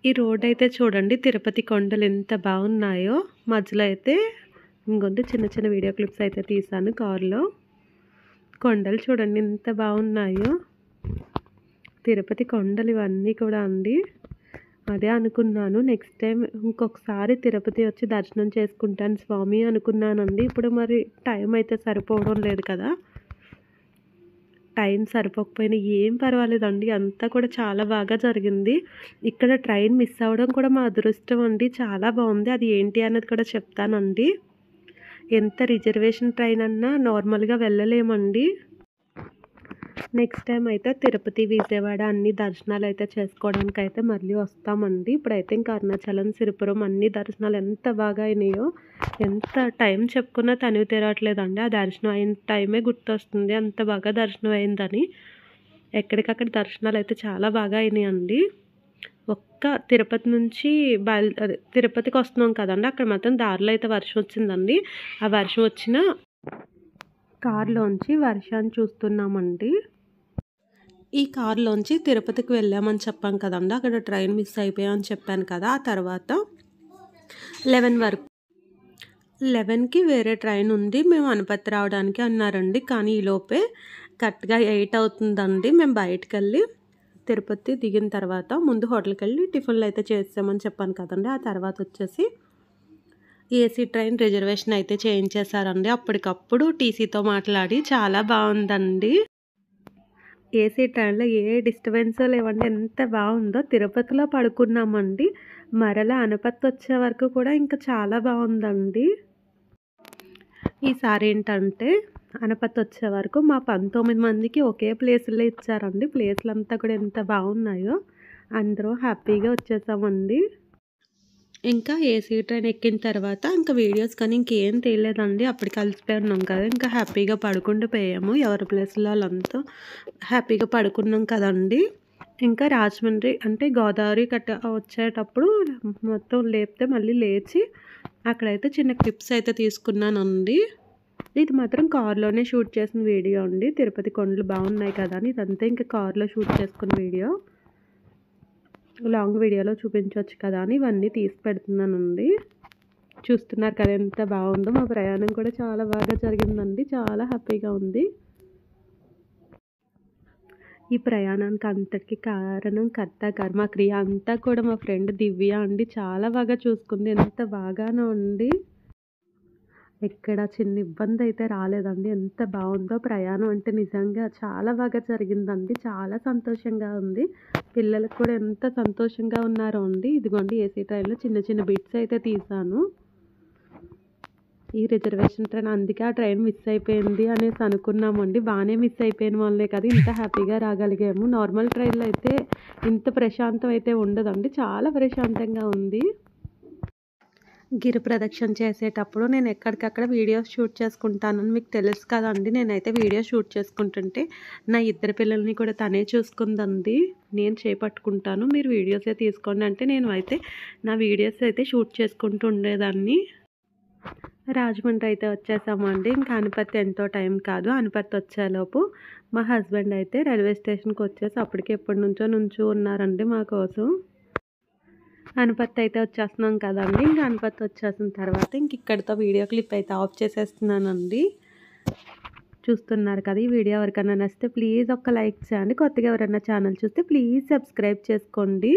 ఈ రోడ్ అయితే చూడండి తిరుపతి కొండలు ఎంత బాగున్నాయో. మధ్యలో అయితే ఇంకొంచెం చిన్న చిన్న వీడియో క్లిప్స్ అయితే తీశాను కారులో. కొండలు చూడండి ఎంత బాగున్నాయో. తిరుపతి కొండలు ఇవన్నీ కూడా అండి. అదే అనుకున్నాను నెక్స్ట్ టైం ఇంకొకసారి తిరుపతి వచ్చి దర్శనం చేసుకుంటాను స్వామి అనుకున్నానండి. ఇప్పుడు మరి టైం అయితే సరిపోవడం లేదు కదా! టైం సరిపోకపోయినా ఏం పర్వాలేదండి. అంతా కూడా చాలా బాగా జరిగింది. ఇక్కడ ట్రైన్ మిస్ అవ్వడం కూడా మా అదృష్టం అండి. చాలా బాగుంది. అది ఏంటి అన్నది కూడా చెప్తానండి. ఎంత రిజర్వేషన్ ట్రైన్ అన్నా నార్మల్‌గా వెళ్ళలేమండి. నెక్స్ట్ టైం అయితే తిరుపతి, విజయవాడ అన్ని దర్శనాలు అయితే చేసుకోవడానికి అయితే మళ్ళీ వస్తామండి. ఇప్పుడైతే ఇంకా అరుణాచలం, సిరిపురం అన్ని దర్శనాలు ఎంత బాగా అయినాయో. ఎంత టైం చెప్పుకున్నా తనివి తీరట్లేదండి. ఆ దర్శనం అయిన టైమే గుర్తొస్తుంది. అంత బాగా దర్శనం అయిందని. ఎక్కడికక్కడ దర్శనాలు అయితే చాలా బాగా అయినాయండి. తిరుపతి నుంచి తిరుపతికి వస్తున్నాం కదండీ! అక్కడ మాత్రం దారిలో అయితే వర్షం వచ్చిందండి. ఆ వర్షం వచ్చిన కారులోంచి వర్షాన్ని చూస్తున్నామండి. ఈ కారులోంచి తిరుపతికి వెళ్ళామని చెప్పాను కదండీ! అక్కడ ట్రైన్ మిస్ అయిపోయామని చెప్పాను కదా! ఆ తర్వాత 11కి వేరే ట్రైన్ ఉంది. మేము అనపత్తి రావడానికి అన్నారండి. కానీ ఈలోపే కరెక్ట్‌గా 8 అవుతుందండి. మేము బయటకెళ్ళి తిరుపతి దిగిన తర్వాత ముందు హోటల్‌కెళ్ళి టిఫిన్‌లు అయితే చేసామని చెప్పాను కదండీ! ఆ తర్వాత వచ్చేసి ఏసీ ట్రైన్ రిజర్వేషన్ అయితే చేయించేశారండి. అప్పటికప్పుడు టీసీతో మాట్లాడి చాలా బాగుందండి. ఏసీ ట్రైన్‌లో ఏ డిస్టర్బెన్స్ లేవండి. ఎంత బాగుందో. తిరుపతిలో పడుకున్నామండి. మరలా అనపత్తి వచ్చే వరకు కూడా ఇంకా చాలా బాగుందండి. ఈసారి ఏంటంటే అనపత్తి వచ్చే వరకు మా 19 మందికి ఒకే ప్లేసుల్లో ఇచ్చారండి. ప్లేసులంతా కూడా ఎంత బాగున్నాయో. అందరూ హ్యాపీగా వచ్చేసామండి. ఇంకా ఏసీ ట్రైన్ ఎక్కిన తర్వాత ఇంకా వీడియోస్ కానీ ఇంకేం తీయలేదండి. అప్పటికి అలసిపోయి ఉన్నాం కదా! ఇంకా హ్యాపీగా పడుకుండిపోయాము. ఎవరి ప్లేస్‌లో వాళ్ళంతా హ్యాపీగా పడుకున్నాం కదండీ! ఇంకా రాజమండ్రి అంటే గోదావరి వచ్చేటప్పుడు మొత్తం లేపితే మళ్ళీ లేచి అక్కడైతే చిన్న క్లిప్స్ అయితే తీసుకున్నానండి. ఇది మాత్రం కారులోనే షూట్ చేసిన వీడియో అండి. తిరుపతి కొండలు బాగున్నాయి కదా అని ఇదంతా ఇంకా కారులో షూట్ చేసుకున్న వీడియో. లాంగ్ వీడియోలో చూపించవచ్చు కదా అని ఇవన్నీ తీసి పెడుతున్నానండి. చూస్తున్నారు కదా ఎంత బాగుందో. మా ప్రయాణం కూడా చాలా బాగా జరిగిందండి. చాలా హ్యాపీగా ఉంది. ఈ ప్రయాణానికి అంతటికి కారణం కర్త కర్మ క్రియ అంతా కూడా మా ఫ్రెండ్ దివ్య అండి. చాలా బాగా చూసుకుంది. ఎంత బాగానో అండి. ఎక్కడ చిన్న ఇబ్బంది అయితే రాలేదండి. ఎంత బాగుందో ప్రయాణం అంటే నిజంగా చాలా బాగా జరిగిందండి. చాలా సంతోషంగా ఉంది. పిల్లలకు కూడా ఎంత సంతోషంగా ఉన్నారో అండి. ఇదిగోండి ఏసీ ట్రైన్లో చిన్న చిన్న బిట్స్ అయితే తీశాను. ఈ రిజర్వేషన్ ట్రైన్ అందుకే ఆ ట్రైన్ మిస్ అయిపోయింది అనేసి అనుకున్నామండి. బాగానే మిస్ అయిపోయిన వాళ్ళే కదా ఇంత హ్యాపీగా రాగలిగాము. నార్మల్ ట్రైన్లో అయితే ఇంత ప్రశాంతం అయితే ఉండదండి. చాలా ప్రశాంతంగా ఉంది. గిరి ప్రదక్షిణ చేసేటప్పుడు నేను ఎక్కడికక్కడ వీడియోస్ షూట్ చేసుకుంటానని మీకు తెలుసు కదండి. నేనైతే వీడియో షూట్ చేసుకుంటుంటే నా ఇద్దరు పిల్లల్ని కూడా తనే చూసుకుందండి. నేను చేపట్టుకుంటాను, మీరు వీడియోసే తీసుకోండి అంటే నేను అయితే నా వీడియోస్ అయితే షూట్ చేసుకుంటూ ఉండేదాన్ని. రాజమండ్రి అయితే వచ్చేసామండి. ఇంకా అనుపత్తి ఎంతో టైం కాదు. అనుపత్తి వచ్చేలోపు మా హస్బెండ్ అయితే రైల్వే స్టేషన్కి వచ్చేసి అప్పటికి ఎప్పటి నుంచో ఉన్నారండి మా కోసం. అనుపత్తి అయితే వచ్చేస్తున్నాం కదండి. ఇంకా అనుపత్తి వచ్చేసిన తర్వాత ఇంక ఇక్కడితో వీడియో క్లిప్ అయితే ఆఫ్ చేసేస్తున్నానండి. చూస్తున్నారు కదా, ఈ వీడియో ఎవరికైనా నచ్చితే ప్లీజ్ ఒక లైక్ చేయండి. కొత్తగా ఎవరైనా ఛానల్ చూస్తే ప్లీజ్ సబ్స్క్రైబ్ చేసుకోండి.